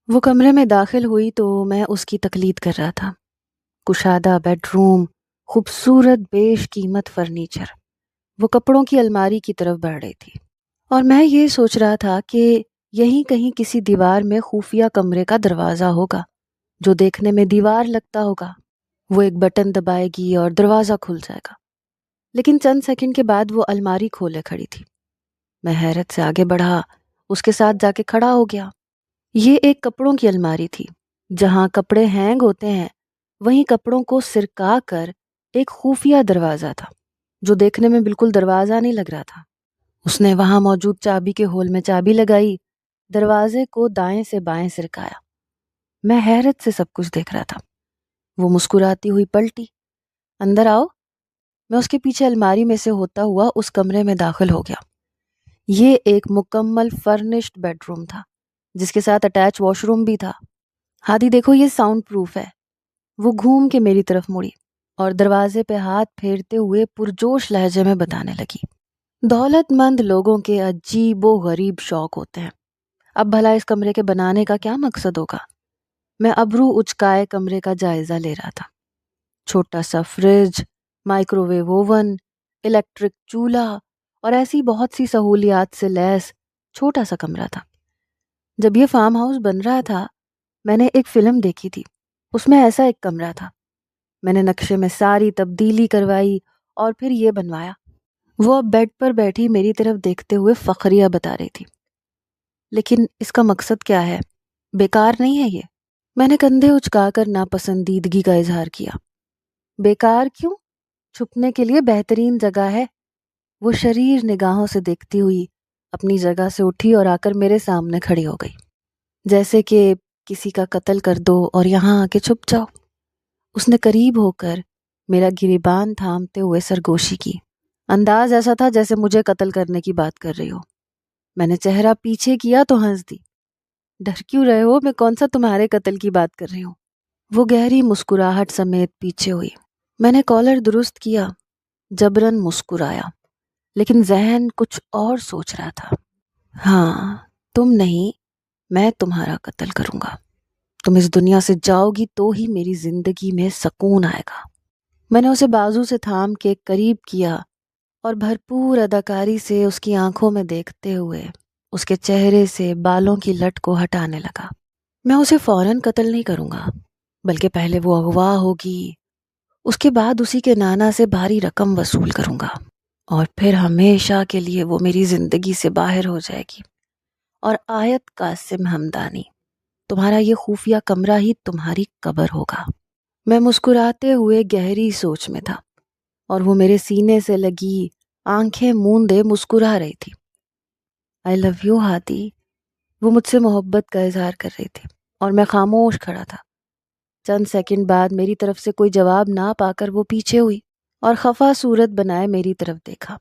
وہ کمرے میں داخل ہوئی تو میں اس کی تقلید کر رہا تھا۔ کشادہ بیڈ روم، خوبصورت بیش قیمت فرنیچر، وہ کپڑوں کی الماری کی طرف بڑھ رہی تھی، اور میں یہ سوچ رہا تھا کہ یہیں کہیں کسی دیوار میں خفیہ کمرے کا دروازہ ہوگا جو دیکھنے میں دیوار لگتا ہوگا۔ وہ ایک بٹن دبائے گی اور دروازہ کھل جائے گا۔ لیکن چند سیکنڈ کے بعد وہ الماری کھولے کھڑی تھی۔ میں حیرت سے آگے بڑھا، اس کے ساتھ جا کے کھڑا ہو گیا۔ یہ ایک کپڑوں کی الماری تھی۔ جہاں کپڑے ہینگ ہوتے ہیں وہیں کپڑوں کو سرکا کر ایک خفیہ دروازہ تھا جو دیکھنے میں بالکل دروازہ نہیں لگ رہا تھا۔ اس نے وہاں موجود چابی کے ہول میں چابی لگائی، دروازے کو دائیں سے بائیں سرکایا۔ میں حیرت سے سب کچھ دیکھ رہا تھا۔ وہ مسکراتی ہوئی پلٹی، اندر آؤ۔ میں اس کے پیچھے الماری میں سے ہوتا ہوا اس کمرے میں داخل ہو گیا۔ یہ ایک مکمل فرنشڈ بیڈ روم تھا جس کے ساتھ اٹیچ واش روم بھی تھا۔ ہادی دیکھو، یہ ساؤنڈ پروف ہے۔ وہ گھوم کے میری طرف مڑی اور دروازے پہ ہاتھ پھیرتے ہوئے پرجوش لہجے میں بتانے لگی، دولت مند لوگوں کے عجیب و غریب شوق ہوتے ہیں۔ اب بھلا اس کمرے کے بنانے کا کیا مقصد ہوگا؟ میں ابرو اچکائے کمرے کا جائزہ لے رہا تھا۔ چھوٹا سا fridge, microwave oven, electric چولہا اور ایسی بہت سی سہولیات سے لیس چھوٹا سا کمرہ تھا۔ جب یہ فارم ہاؤس بن رہا تھا میں نے ایک فلم دیکھی تھی، اس میں ایسا ایک کمرہ تھا۔ میں نے نقشے میں ساری تبدیلی کروائی اور پھر یہ بنوایا۔ وہ اب بیڈ پر بیٹھی میری طرف دیکھتے ہوئے فخریہ بتا رہی تھی، لیکن اس کا مقصد کیا ہے؟ بیکار نہیں ہے یہ؟ میں نے کندھے اچکا کر ناپسندیدگی کا اظہار کیا۔ بیکار کیوں؟ چھپنے کے لیے بہترین جگہ ہے۔ وہ شریر نگاہوں سے دیکھتی ہوئی اپنی جگہ سے اٹھی اور آ کر میرے سامنے کھڑی ہو گئی، جیسے کہ کسی کا قتل کر دو اور یہاں آ کے چھپ جاؤ۔ اس نے قریب ہو کر میرا گریبان تھامتے ہوئے سرگوشی کی۔ انداز ایسا تھا جیسے مجھے قتل کرنے کی بات کر رہی ہو۔ میں نے چہرہ پیچھے کیا تو ہنس دی۔ ڈر کیوں رہے ہو؟ میں کون سا تمہارے قتل کی بات کر رہی ہوں؟ وہ گہری مسکراہٹ سمیت پیچھے ہوئی۔ میں نے کالر درست کیا، جبراً مسکرایا، لیکن ذہن کچھ اور سوچ رہا تھا۔ ہاں، تم نہیں، میں تمہارا قتل کروں گا۔ تم اس دنیا سے جاؤ گی تو ہی میری زندگی میں سکون آئے گا۔ میں نے اسے بازو سے تھام کے قریب کیا اور بھرپور اداکاری سے اس کی آنکھوں میں دیکھتے ہوئے اس کے چہرے سے بالوں کی لٹ کو ہٹانے لگا۔ میں اسے فوراً قتل نہیں کروں گا، بلکہ پہلے وہ اغوا ہوگی، اس کے بعد اسی کے نانا سے بھاری رقم وصول کروں گا، اور پھر ہمیشہ کے لیے وہ میری زندگی سے باہر ہو جائے گی۔ اور آیت قاسم ہمدانی، تمہارا یہ خفیہ کمرہ ہی تمہاری قبر ہوگا۔ میں مسکراتے ہوئے گہری سوچ میں تھا اور وہ میرے سینے سے لگی آنکھیں موندے مسکرا رہی تھی۔ I love you ہادی، وہ مجھ سے محبت کا اظہار کر رہی تھی اور میں خاموش کھڑا تھا۔ چند سیکنڈ بعد میری طرف سے کوئی جواب نہ پا کر وہ پیچھے ہوئی اور خفا صورت بنائے میری طرف دیکھا۔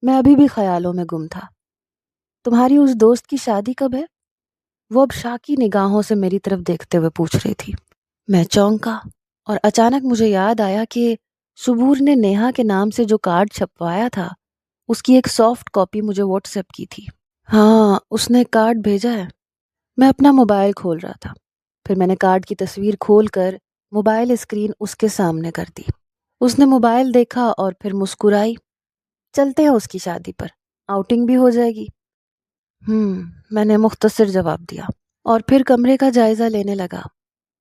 میں ابھی بھی خیالوں میں گم تھا۔ تمہاری اس دوست کی شادی کب ہے؟ وہ اب شاکی نگاہوں سے میری طرف دیکھتے ہوئے پوچھ رہی تھی۔ میں چونکا اور اچانک مجھے یاد آیا کہ صبور نے نیہا کے نام سے جو کارڈ چھپوایا تھا اس کی ایک سافٹ کاپی مجھے واٹس ایپ کی تھی۔ ہاں، اس نے کارڈ بھیجا ہے۔ میں اپنا موبائل کھول رہا تھا، پھر میں نے کارڈ کی تصویر کھول کر موبائل اسکرین اس کے سامنے کر دی۔ اس نے موبائل دیکھا اور پھر مسکرائی۔ چلتے ہیں اس کی شادی پر، آؤٹنگ بھی ہو جائے گی۔ میں نے مختصر جواب دیا اور پھر کمرے کا جائزہ لینے لگا۔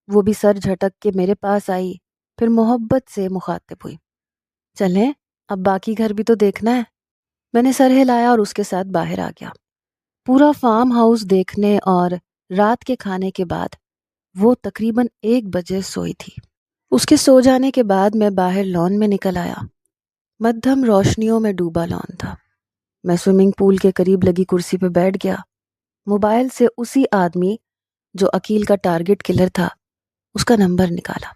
وہ بھی سر جھٹک کے میرے پاس آئی، پھر محبت سے مخاطب ہوئی۔ چلیں، اب باقی گھر بھی تو دیکھنا ہے۔ میں نے سر ہلایا اور اس کے ساتھ باہر آ گیا۔ پورا فارم ہاؤس دیکھنے اور رات کے کھانے کے بعد وہ تقریباً 1 بجے سوئی تھی۔ اس کے سو جانے کے بعد میں باہر لان میں نکل آیا۔ مدھم روشنیوں میں ڈوبا لان تھا۔ میں سوئمنگ پول کے قریب لگی کرسی پہ بیٹھ گیا۔ موبائل سے اسی آدمی جو عقیل کا ٹارگٹ کلر تھا اس کا نمبر نکالا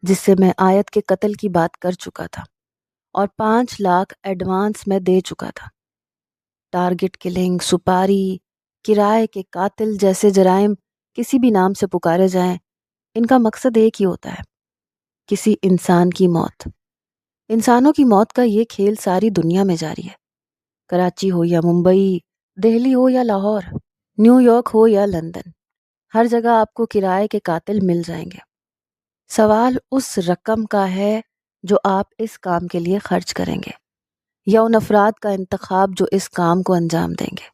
جس سے میں آیت کے قتل کی بات کر چکا تھا اور 5 لاکھ ایڈوانس میں دے چکا تھا۔ ٹارگٹ کلنگ، سپاری، کرائے کے قاتل جیسے جرائم کسی بھی نام سے پکارے جائیں، ان کا مقصد ایک ہی ہوتا ہے، کسی انسان کی موت۔ انسانوں کی موت کا یہ کھیل ساری دنیا میں جاری ہے، کراچی ہو یا ممبئی، دہلی ہو یا لاہور، نیو یارک ہو یا لندن۔ ہر جگہ آپ کو کرائے کے قاتل مل جائیں گے۔ سوال اس رقم کا ہے جو آپ اس کام کے لیے خرچ کریں گے، یا ان افراد کا انتخاب جو اس کام کو انجام دیں گے۔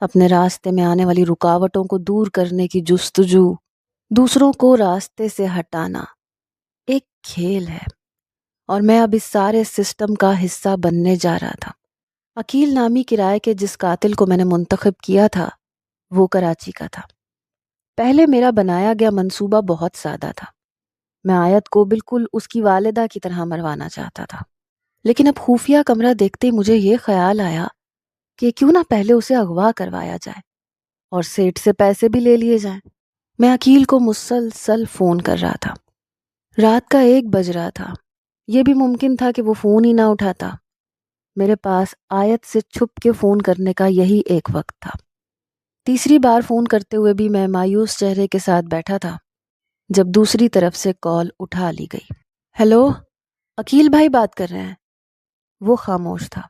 اپنے راستے میں آنے والی رکاوٹوں کو دور کرنے کی جستجو، دوسروں کو راستے سے ہٹانا ایک کھیل ہے، اور میں اب اس سارے سسٹم کا حصہ بننے جا رہا تھا۔ عقیل نامی کرائے کے جس قاتل کو میں نے منتخب کیا تھا وہ کراچی کا تھا۔ پہلے میرا بنایا گیا منصوبہ بہت سادہ تھا۔ میں آیت کو بالکل اس کی والدہ کی طرح مروانا چاہتا تھا، لیکن اب خفیہ کمرہ دیکھتے ہی مجھے یہ خیال آیا کہ کیوں نہ پہلے اسے اغوا کروایا جائے اور سیٹ سے پیسے بھی لے لیے جائیں۔ میں عقیل کو مسلسل فون کر رہا تھا۔ رات کا 1 بج رہا تھا۔ یہ بھی ممکن تھا کہ وہ فون ہی نہ اٹھاتا۔ میرے پاس آیت سے چھپ کے فون کرنے کا یہی ایک وقت تھا۔ تیسری بار فون کرتے ہوئے بھی میں مایوس چہرے کے ساتھ بیٹھا تھا جب دوسری طرف سے کال اٹھا لی گئی۔ ہیلو، عقیل بھائی بات کر رہے ہیں؟ وہ خاموش تھا۔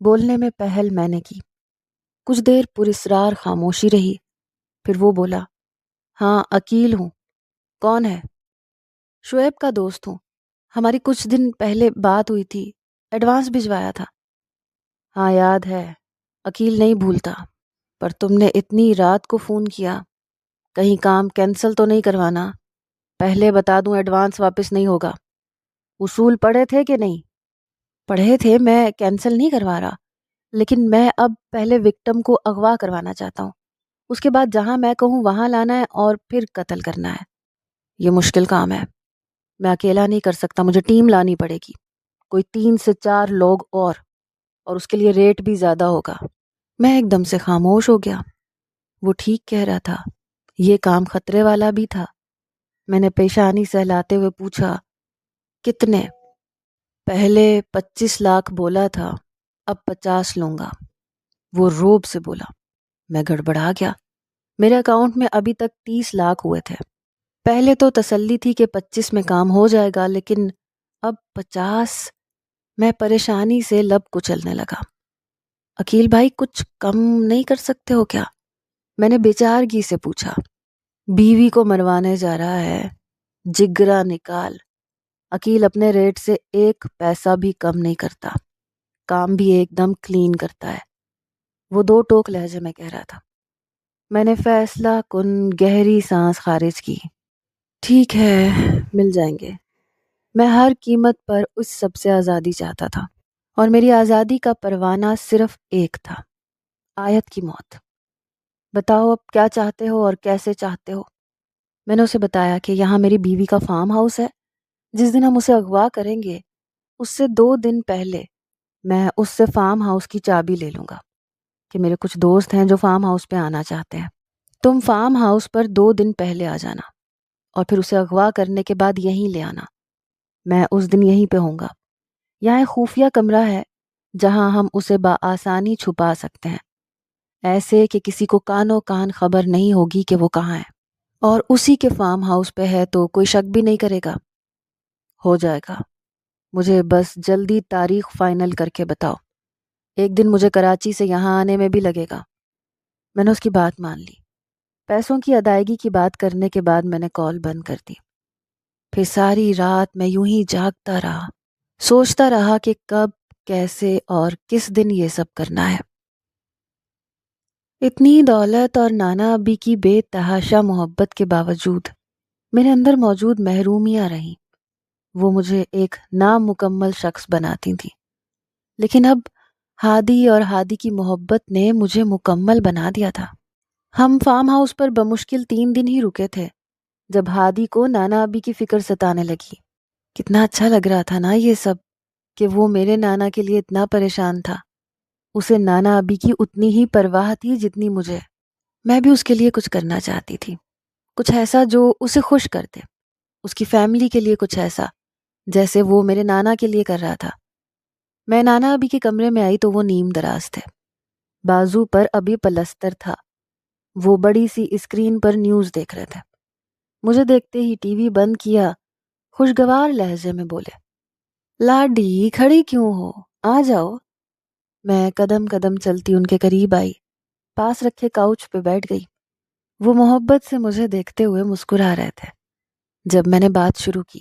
بولنے میں پہل میں نے کی۔ کچھ دیر پراسرار خاموشی رہی، پھر وہ بولا، ہاں عقیل ہوں، کون ہے؟ شعیب کا دوست ہوں، ہماری کچھ دن پہلے بات ہوئی تھی، ایڈوانس بھجوایا تھا۔ ہاں یاد ہے، عقیل نہیں بھولتا، پر تم نے اتنی رات کو فون کیا، کہیں کام کینسل تو نہیں کروانا؟ پہلے بتا دوں ایڈوانس واپس نہیں ہوگا۔ اصول پڑھے تھے کہ نہیں؟ پڑھے تھے، میں کینسل نہیں کروا رہا، لیکن میں اب پہلے وکٹم کو اغوا کروانا چاہتا ہوں، اس کے بعد جہاں میں کہوں وہاں لانا ہے اور پھر قتل کرنا ہے۔ یہ مشکل کام ہے، میں اکیلا نہیں کر سکتا، مجھے ٹیم لانی پڑے گی، کوئی 3 سے 4 لوگ اور اس کے لیے ریٹ بھی زیادہ ہوگا۔ میں ایک دم سے خاموش ہو گیا۔ وہ ٹھیک کہہ رہا تھا، یہ کام خطرے والا بھی تھا۔ میں نے پیشانی سہلاتے ہوئے پوچھا، کتنے؟ پہلے 25 لاکھ بولا تھا، اب 50 لوں گا۔ وہ روب سے بولا۔ میں گڑبڑا گیا۔ میرے اکاؤنٹ میں ابھی تک 30 لاکھ ہوئے تھے۔ پہلے تو تسلی تھی کہ 25 میں کام ہو جائے گا، لیکن اب 50؟ میں پریشانی سے لب کچلنے لگا۔ عقیل بھائی کچھ کم نہیں کر سکتے ہو کیا؟ میں نے بیچارگی سے پوچھا۔ بیوی کو مروانے جا رہا ہے، جگرا نکال۔ عقیل اپنے ریٹ سے 1 پیسہ بھی کم نہیں کرتا، کام بھی ایک دم کلین کرتا ہے۔ وہ 2 ٹوک لہجے میں کہہ رہا تھا۔ میں نے فیصلہ کن گہری سانس خارج کی۔ ٹھیک ہے، مل جائیں گے۔ میں ہر قیمت پر اس سب سے آزادی چاہتا تھا، اور میری آزادی کا پروانہ صرف ایک تھا، آیت کی موت۔ بتاؤ اب کیا چاہتے ہو اور کیسے چاہتے ہو؟ میں نے اسے بتایا کہ یہاں میری بیوی کا فارم ہاؤس ہے، جس دن ہم اسے اغوا کریں گے اس سے 2 دن پہلے میں اس سے فارم ہاؤس کی چابی لے لوں گا، کہ میرے کچھ دوست ہیں جو فارم ہاؤس پہ آنا چاہتے ہیں۔ تم فارم ہاؤس پر 2 دن پہلے آ جانا، اور پھر اسے اغوا کرنے کے بعد یہیں لے آنا۔ میں اس دن یہیں پہ ہوں گا۔ یہاں ایک خفیہ کمرہ ہے جہاں ہم اسے بآسانی چھپا سکتے ہیں، ایسے کہ کسی کو کانوں کان خبر نہیں ہوگی کہ وہ کہاں ہے، اور اسی کے فارم ہاؤس پہ ہے تو کوئی شک بھی نہیں کرے گا۔ ہو جائے گا، مجھے بس جلدی تاریخ فائنل کر کے بتاؤ۔ ایک دن مجھے کراچی سے یہاں آنے میں بھی لگے گا۔ میں نے اس کی بات مان لی۔ پیسوں کی ادائیگی کی بات کرنے کے بعد میں نے کال بند کر دی۔ پھر ساری رات میں یوں ہی جاگتا رہا، سوچتا رہا کہ کب، کیسے اور کس دن یہ سب کرنا ہے۔ اتنی دولت اور نانا ابی کی بے تحاشا محبت کے باوجود میرے اندر موجود محرومیاں رہیں۔ وہ مجھے ایک نامکمل شخص بناتی تھیں، لیکن اب ہادی اور ہادی کی محبت نے مجھے مکمل بنا دیا تھا۔ ہم فارم ہاؤس پر بمشکل 3 دن ہی رکے تھے جب ہادی کو نانا ابی کی فکر ستانے لگی۔ کتنا اچھا لگ رہا تھا نا یہ سب، کہ وہ میرے نانا کے لیے اتنا پریشان تھا۔ اسے نانا ابی کی اتنی ہی پرواہ تھی جتنی مجھے۔ میں بھی اس کے لیے کچھ کرنا چاہتی تھی، کچھ ایسا جو اسے خوش کر دے، اس کی فیملی کے لیے کچھ ایسا جیسے وہ میرے نانا کے لیے کر رہا تھا۔ میں نانا ابی کے کمرے میں آئی تو وہ نیم دراز تھے، بازو پر ابھی پلستر تھا۔ وہ بڑی سی اسکرین پر نیوز دیکھ رہے تھے۔ مجھے دیکھتے ہی ٹی وی بند کیا، خوشگوار لہجے میں بولے، لاڈی کھڑی کیوں ہو، آ جاؤ۔ میں قدم قدم چلتی ان کے قریب آئی، پاس رکھے کاؤچ پہ بیٹھ گئی۔ وہ محبت سے مجھے دیکھتے ہوئے مسکرا رہے تھے جب میں نے بات شروع کی۔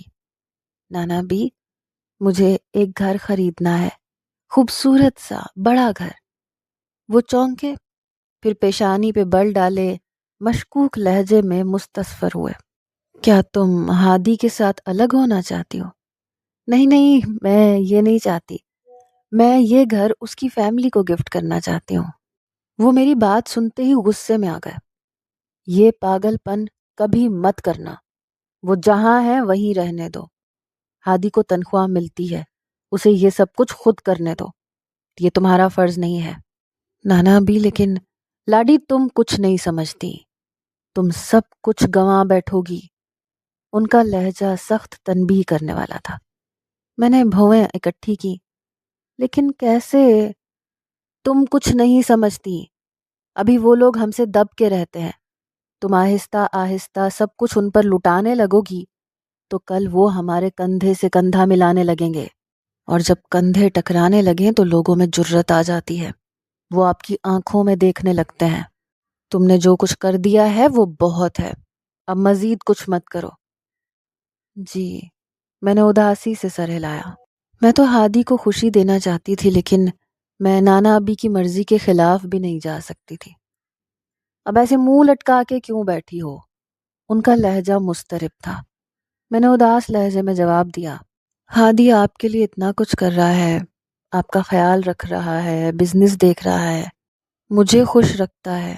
نانا بی، مجھے ایک گھر خریدنا ہے، خوبصورت سا بڑا گھر۔ وہ چونکے، پھر پیشانی پہ بل ڈالے، مشکوک لہجے میں مستصفر ہوئے۔ کیا تم ہادی کے ساتھ الگ ہونا چاہتی ہو؟ نہیں نہیں، میں یہ نہیں چاہتی، میں یہ گھر اس کی فیملی کو گفٹ کرنا چاہتی ہوں۔ وہ میری بات سنتے ہی غصے میں آ گئے۔ یہ پاگل پن کبھی مت کرنا، وہ جہاں ہے وہیں رہنے دو۔ ہادی کو تنخواہ ملتی ہے، اسے یہ سب کچھ خود کرنے دو، یہ تمہارا فرض نہیں ہے۔ نانا بھی، لیکن لاڈی تم کچھ نہیں سمجھتی، تم سب کچھ گنوا بیٹھو گی۔ ان کا لہجہ سخت تنبیہ کرنے والا تھا۔ میں نے بھویں اکٹھی کی۔ لیکن کیسے؟ تم کچھ نہیں سمجھتی، ابھی وہ لوگ ہم سے دب کے رہتے ہیں، تم آہستہ آہستہ سب کچھ ان پر لٹانے لگو گی تو کل وہ ہمارے کندھے سے کندھا ملانے لگیں گے، اور جب کندھے ٹکرانے لگیں تو لوگوں میں جرت آ جاتی ہے، وہ آپ کی آنکھوں میں دیکھنے لگتے ہیں۔ تم نے جو کچھ کر دیا ہے وہ بہت ہے، اب مزید کچھ مت کرو۔ جی، میں نے اداسی سے سر ہلایا۔ میں تو ہادی کو خوشی دینا چاہتی تھی، لیکن میں نانا ابی کی مرضی کے خلاف بھی نہیں جا سکتی تھی۔ اب ایسے منہ لٹکا کے کیوں بیٹھی ہو؟ ان کا لہجہ مضطرب تھا۔ میں نے اداس لہجے میں جواب دیا، ہادی آپ کے لیے اتنا کچھ کر رہا ہے، آپ کا خیال رکھ رہا ہے، بزنس دیکھ رہا ہے، مجھے خوش رکھتا ہے،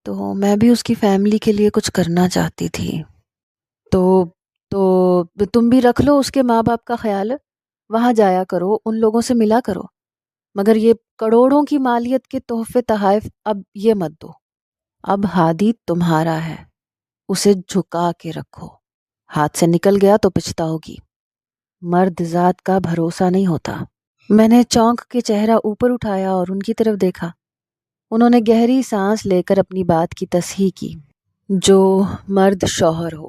تو میں بھی اس کی فیملی کے لیے کچھ کرنا چاہتی تھی۔ تو تم بھی رکھ لو اس کے ماں باپ کا خیال، وہاں جایا کرو، ان لوگوں سے ملا کرو، مگر یہ کروڑوں کی مالیت کے تحفے تحائف اب یہ مت دو۔ اب ہادی تمہارا ہے، اسے جھکا کے رکھو، ہاتھ سے نکل گیا تو پچھتاؤگی۔ مرد ذات کا بھروسہ نہیں ہوتا۔ میں نے چونک کے چہرہ اوپر اٹھایا اور ان کی طرف دیکھا۔ انہوں نے گہری سانس لے کر اپنی بات کی تصحیح کی۔ جو مرد شوہر ہو۔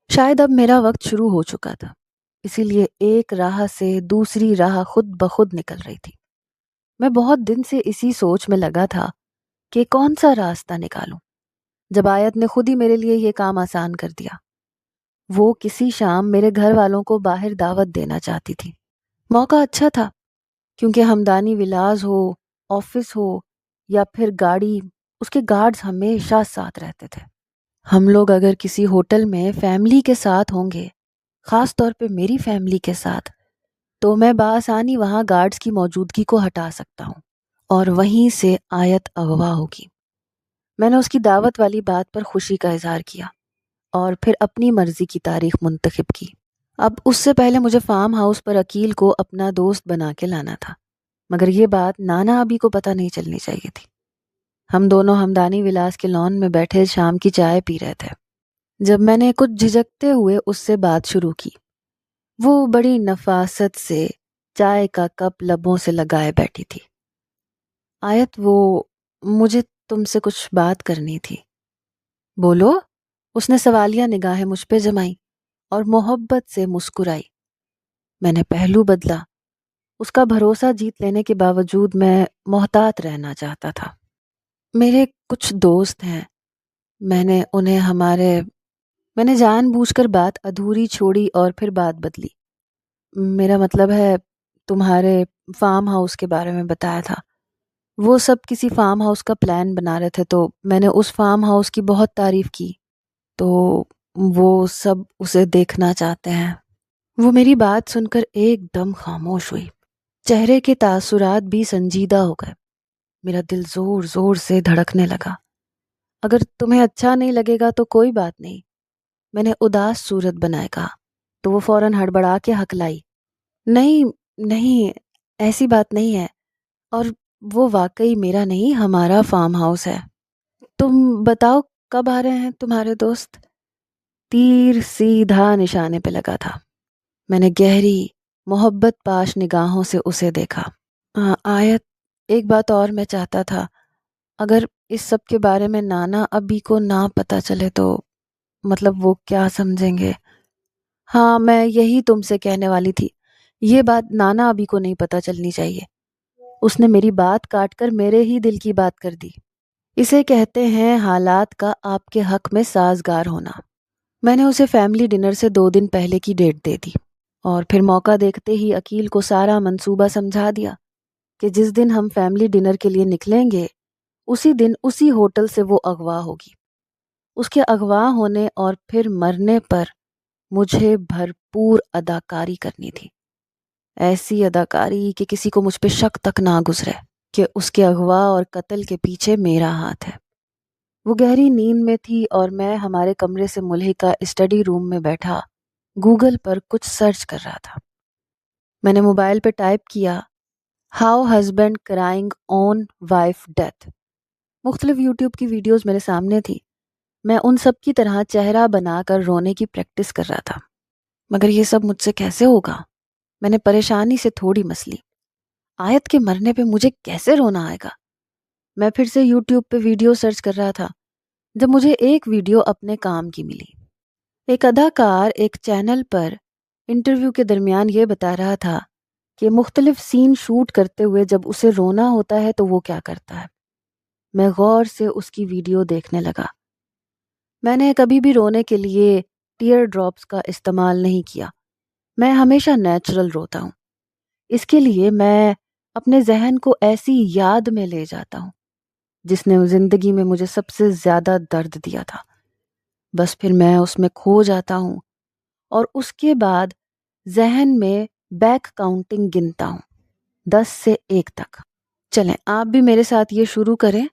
شاید اب میرا وقت شروع ہو چکا تھا، اسی لیے ایک راہ سے دوسری راہ خود بخود نکل رہی تھی۔ میں بہت دن سے اسی سوچ میں لگا تھا کہ کون سا راستہ نکالوں، جب آیت نے خود ہی میرے لیے یہ کام آسان کر دیا۔ وہ کسی شام میرے گھر والوں کو باہر دعوت دینا چاہتی تھی۔ موقع اچھا تھا، کیونکہ ہمدانی ولاز ہو، آفس ہو یا پھر گاڑی، اس کے گارڈز ہمیشہ ساتھ رہتے تھے۔ ہم لوگ اگر کسی ہوٹل میں فیملی کے ساتھ ہوں گے، خاص طور پہ میری فیملی کے ساتھ، تو میں بآسانی وہاں گارڈز کی موجودگی کو ہٹا سکتا ہوں اور وہیں سے آیت اغوا ہوگی۔ میں نے اس کی دعوت والی بات پر خوشی کا اظہار کیا اور پھر اپنی مرضی کی تاریخ منتخب کی۔ اب اس سے پہلے مجھے فارم ہاؤس پر عقیل کو اپنا دوست بنا کے لانا تھا، مگر یہ بات نانا ابی کو پتہ نہیں چلنی چاہیے تھی۔ ہم دونوں ہمدانی ولاس کے لان میں بیٹھے شام کی چائے پی رہے تھے جب میں نے کچھ جھجکتے ہوئے اس سے بات شروع کی۔ وہ بڑی نفاست سے چائے کا کپ لبوں سے لگائے بیٹھی تھی۔ آیت، مجھے تم سے کچھ بات کرنی تھی۔ بولو۔ اس نے سوالیہ نگاہیں مجھ پہ جمائی اور محبت سے مسکرائی۔ میں نے پہلو بدلا۔ اس کا بھروسہ جیت لینے کے باوجود میں محتاط رہنا چاہتا تھا۔ میرے کچھ دوست ہیں، میں نے جان بوجھ کر بات ادھوری چھوڑی اور پھر بات بدلی۔ میرا مطلب ہے تمہارے فارم ہاؤس کے بارے میں بتایا تھا۔ وہ سب کسی فارم ہاؤس کا پلان بنا رہے تھے تو میں نے اس فارم ہاؤس کی بہت تعریف کی، تو وہ سب اسے دیکھنا چاہتے ہیں۔ وہ میری بات سن کر ایک دم خاموش ہوئی، چہرے کے تاثرات بھی سنجیدہ ہو گئے۔ میرا دل زور زور سے دھڑکنے لگا۔ اگر تمہیں اچھا نہیں لگے گا تو کوئی بات نہیں، میں نے اداس صورت بنائے کہا، تو وہ فوراً ہڑبڑا کے ہکلائی، نہیں نہیں، ایسی بات نہیں ہے، اور وہ واقعی میرا نہیں ہمارا فارم ہاؤس ہے۔ تم بتاؤ کب آ رہے ہیں تمہارے دوست؟ تیر سیدھا نشانے پہ لگا تھا۔ میں نے گہری محبت پاش نگاہوں سے اسے دیکھا۔ آیت، ایک بات اور میں چاہتا تھا، اگر اس سب کے بارے میں نانا ابی کو نہ پتہ چلے تو مطلب وہ کیا سمجھیں گے؟ ہاں، میں یہی تم سے کہنے والی تھی، یہ بات نانا ابی کو نہیں پتہ چلنی چاہیے۔ اس نے میری بات کاٹ کر میرے ہی دل کی بات کر دی۔ اسے کہتے ہیں حالات کا آپ کے حق میں سازگار ہونا۔ میں نے اسے فیملی ڈنر سے 2 دن پہلے کی ڈیٹ دے دی اور پھر موقع دیکھتے ہی عقیل کو سارا منصوبہ سمجھا دیا کہ جس دن ہم فیملی ڈنر کے لیے نکلیں گے اسی دن اسی ہوٹل سے وہ اغوا ہوگی۔ اس کے اغوا ہونے اور پھر مرنے پر مجھے بھرپور اداکاری کرنی تھی، ایسی اداکاری کہ کسی کو مجھ پہ شک تک نہ گزرے کہ اس کے اغوا اور قتل کے پیچھے میرا ہاتھ ہے۔ وہ گہری نیند میں تھی اور میں ہمارے کمرے سے ملحقہ اسٹڈی روم میں بیٹھا گوگل پر کچھ سرچ کر رہا تھا۔ میں نے موبائل پہ ٹائپ کیا how husband crying own wife death. مختلف یوٹیوب کی ویڈیوز میرے سامنے تھی۔ میں ان سب کی طرح چہرہ بنا کر رونے کی پریکٹس کر رہا تھا، مگر یہ سب مجھ سے کیسے ہوگا؟ میں نے پریشانی سے تھوڑی مسلی، آیت کے مرنے پہ مجھے کیسے رونا آئے گا؟ میں پھر سے یوٹیوب پہ ویڈیو سرچ کر رہا تھا جب مجھے ایک ویڈیو اپنے کام کی ملی۔ ایک اداکار ایک چینل پر انٹرویو کے درمیان یہ بتا رہا تھا کہ مختلف سین شوٹ کرتے ہوئے جب اسے رونا ہوتا ہے تو وہ کیا کرتا ہے۔ میں غور سے اس کی ویڈیو دیکھنے لگا۔ میں نے کبھی بھی رونے کے لیے ٹیئر ڈراپس کا استعمال نہیں کیا، میں ہمیشہ نیچرل روتا ہوں۔ اس کے لیے میں اپنے ذہن کو ایسی یاد میں لے جاتا ہوں جس نے زندگی میں مجھے سب سے زیادہ درد دیا تھا، بس پھر میں اس میں کھو جاتا ہوں اور اس کے بعد ذہن میں بیک کاؤنٹنگ گنتا ہوں 10 سے 1 تک۔ چلیں آپ بھی میرے ساتھ یہ شروع کریں،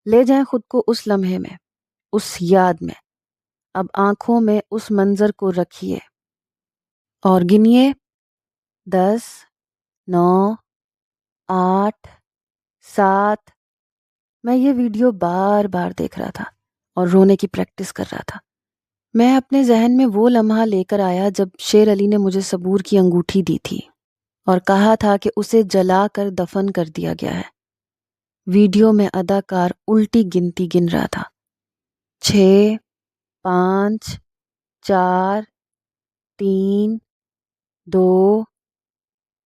لے جائیں خود کو اس لمحے میں، اس یاد میں۔ اب آنکھوں میں اس منظر کو رکھیے اور گنیے 10، 9، 8، 7۔ میں یہ ویڈیو بار بار دیکھ رہا تھا اور رونے کی پریکٹس کر رہا تھا۔ میں اپنے ذہن میں وہ لمحہ لے کر آیا جب شیر علی نے مجھے صبور کی انگوٹھی دی تھی اور کہا تھا کہ اسے جلا کر دفن کر دیا گیا ہے۔ ویڈیو میں اداکار الٹی گنتی گن رہا تھا، 6، 5، 4، 3، 2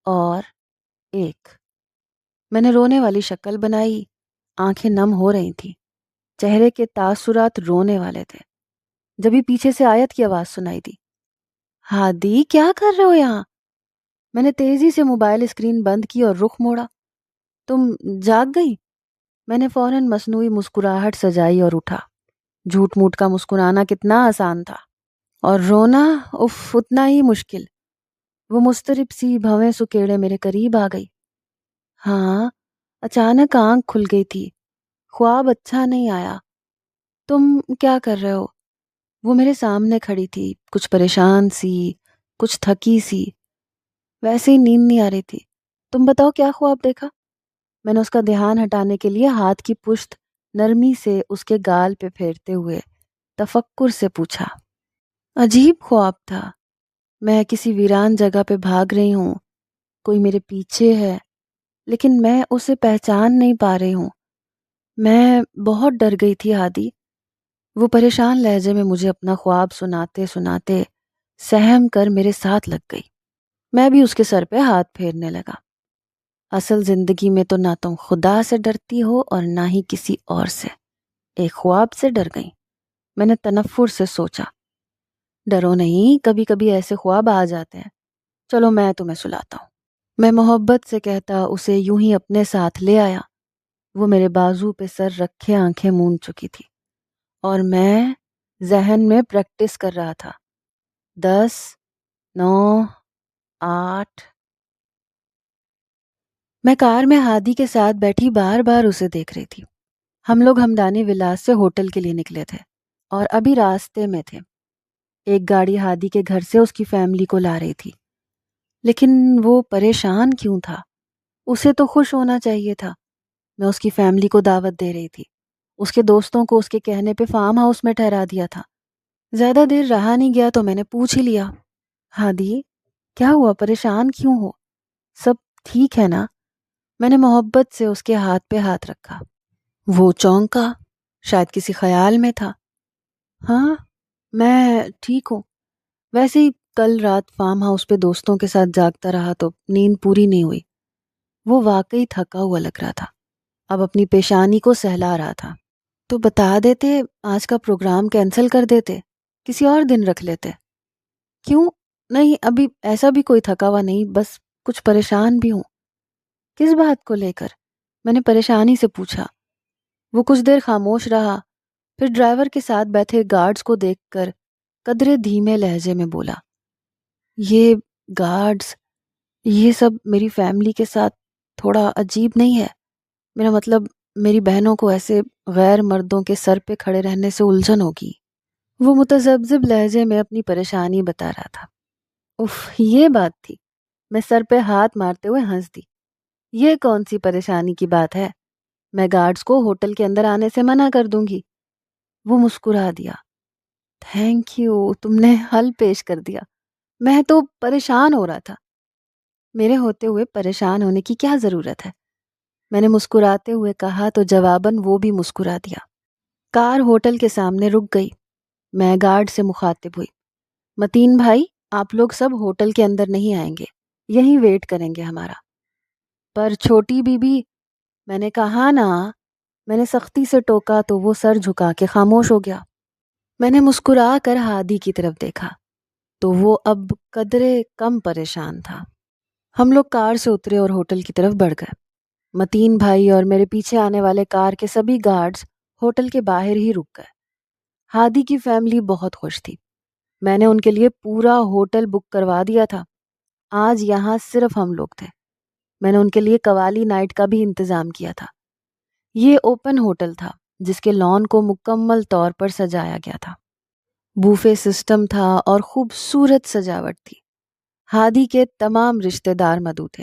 اور 1۔ میں نے رونے والی شکل بنائی، آنکھیں نم ہو رہی تھیں، چہرے کے تاثرات رونے والے تھے۔ جبھی پیچھے سے آیت کی آواز سنائی دی، ہادی کیا کر رہے ہو یہاں؟ میں نے تیزی سے موبائل اسکرین بند کی اور رخ موڑا۔ تم جاگ گئی؟ میں نے فوراً مصنوعی مسکراہٹ سجائی اور اٹھا۔ جھوٹ موٹ کا مسکرانا کتنا آسان تھا اور رونا اتنا ہی مشکل۔ وہ مضطرب سی بھویں سکیڑے میرے قریب آ گئی۔ ہاں، اچانک آنکھ کھل گئی تھی، خواب اچھا نہیں آیا۔ تم کیا کر رہے ہو؟ وہ میرے سامنے کھڑی تھی، کچھ پریشان سی، کچھ تھکی سی، ویسے ہی نیند نہیں آ رہی تھی۔ تم بتاؤ کیا خواب دیکھا؟ میں نے اس کا دھیان ہٹانے کے لیے ہاتھ کی پشت نرمی سے اس کے گال پہ پھیرتے ہوئے تفکر سے پوچھا۔ عجیب خواب تھا، میں کسی ویران جگہ پہ بھاگ رہی ہوں، کوئی میرے پیچھے ہے لیکن میں اسے پہچان نہیں پا رہی ہوں۔ میں بہت ڈر گئی تھی ہادی۔ وہ پریشان لہجے میں مجھے اپنا خواب سناتے سناتے سہم کر میرے ساتھ لگ گئی۔ میں بھی اس کے سر پہ ہاتھ پھیرنے لگا۔ اصل زندگی میں تو نہ تم خدا سے ڈرتی ہو اور نہ ہی کسی اور سے، ایک خواب سے ڈر گئی۔ میں نے تنفر سے سوچا، ڈرو نہیں، کبھی کبھی ایسے خواب آ جاتے ہیں، چلو میں تمہیں سلاتا ہوں۔ میں محبت سے کہتا اسے یوں ہی اپنے ساتھ لے آیا۔ وہ میرے بازو پہ سر رکھے آنکھیں موند چکی تھی اور میں ذہن میں پریکٹس کر رہا تھا، 10، 9، 8۔ میں کار میں ہادی کے ساتھ بیٹھی بار بار اسے دیکھ رہی تھی۔ ہم لوگ ہمدانی ولاس سے ہوٹل کے لیے نکلے تھے اور ابھی راستے میں تھے۔ ایک گاڑی ہادی کے گھر سے اس کی فیملی کو لا رہی تھی، لیکن وہ پریشان کیوں تھا؟ اسے تو خوش ہونا چاہیے تھا۔ میں اس کی فیملی کو دعوت دے رہی تھی، اس کے دوستوں کو اس کے کہنے پہ فارم ہاؤس میں ٹھہرا دیا تھا۔ زیادہ دیر رہا نہیں گیا تو میں نے پوچھ ہی لیا، ہادی کیا ہوا، پریشان کیوں ہو؟ سب ٹھیک ہے نا؟ میں نے محبت سے اس کے ہاتھ پہ ہاتھ رکھا۔ وہ چونکا، شاید کسی خیال میں تھا۔ ہاں میں ٹھیک ہوں، ویسے ہی کل رات فارم ہاؤس پہ دوستوں کے ساتھ جاگتا رہا تو نیند پوری نہیں ہوئی۔ وہ واقعی تھکا ہوا لگ رہا تھا، اب اپنی پیشانی کو سہلا رہا تھا۔ تو بتا دیتے، آج کا پروگرام کینسل کر دیتے، کسی اور دن رکھ لیتے۔ کیوں؟ نہیں، ابھی ایسا بھی کوئی تھکا ہوا نہیں، بس کچھ پریشان بھی ہوں۔ کس بات کو لے کر؟ میں نے پریشانی سے پوچھا۔ وہ کچھ دیر خاموش رہا، پھر ڈرائیور کے ساتھ بیٹھے گارڈز کو دیکھ کر قدرے دھیمے لہجے میں بولا، یہ گارڈز، یہ سب میری فیملی کے ساتھ تھوڑا عجیب نہیں ہے؟ میرا مطلب، میری بہنوں کو ایسے غیر مردوں کے سر پہ کھڑے رہنے سے الجھن ہوگی۔ وہ متذبذب لہجے میں اپنی پریشانی بتا رہا تھا۔ اف، یہ بات تھی۔ میں سر پہ ہاتھ مارتے ہوئے ہنس دی۔ یہ کون سی پریشانی کی بات ہے؟ میں گارڈز کو ہوٹل کے اندر آنے سے منع کر دوں گی۔ وہ مسکرا دیا۔ تھینک یو، تم نے حل پیش کر دیا۔ میں تو پریشان ہو رہا تھا۔ میرے ہوتے ہوئے پریشان ہونے کی کیا ضرورت ہے؟ میں نے مسکراتے ہوئے کہا تو جواباً وہ بھی مسکرا دیا۔ کار ہوٹل کے سامنے رک گئی۔ میں گارڈ سے مخاطب ہوئی، متین بھائی، آپ لوگ سب ہوٹل کے اندر نہیں آئیں گے، یہیں ویٹ کریں گے ہمارا۔ پر چھوٹی بی بی، میں نے کہا نا۔ میں نے سختی سے ٹوکا تو وہ سر جھکا کے خاموش ہو گیا۔ میں نے مسکرا کر ہادی کی طرف دیکھا تو وہ اب قدرے کم پریشان تھا۔ ہم لوگ کار سے اترے اور ہوٹل کی طرف بڑھ گئے۔ متین بھائی اور میرے پیچھے آنے والے کار کے سبھی گارڈز ہوٹل کے باہر ہی رک گئے۔ ہادی کی فیملی بہت خوش تھی۔ میں نے ان کے لیے پورا ہوٹل بک کروا دیا تھا۔ آج یہاں صرف ہم لوگ تھے۔ میں نے ان کے لیے قوالی نائٹ کا بھی انتظام کیا تھا۔ یہ اوپن ہوٹل تھا جس کے لان کو مکمل طور پر سجایا گیا تھا۔ بوفے سسٹم تھا اور خوبصورت سجاوٹ تھی۔ ہادی کے تمام رشتہ دار مدعو تھے،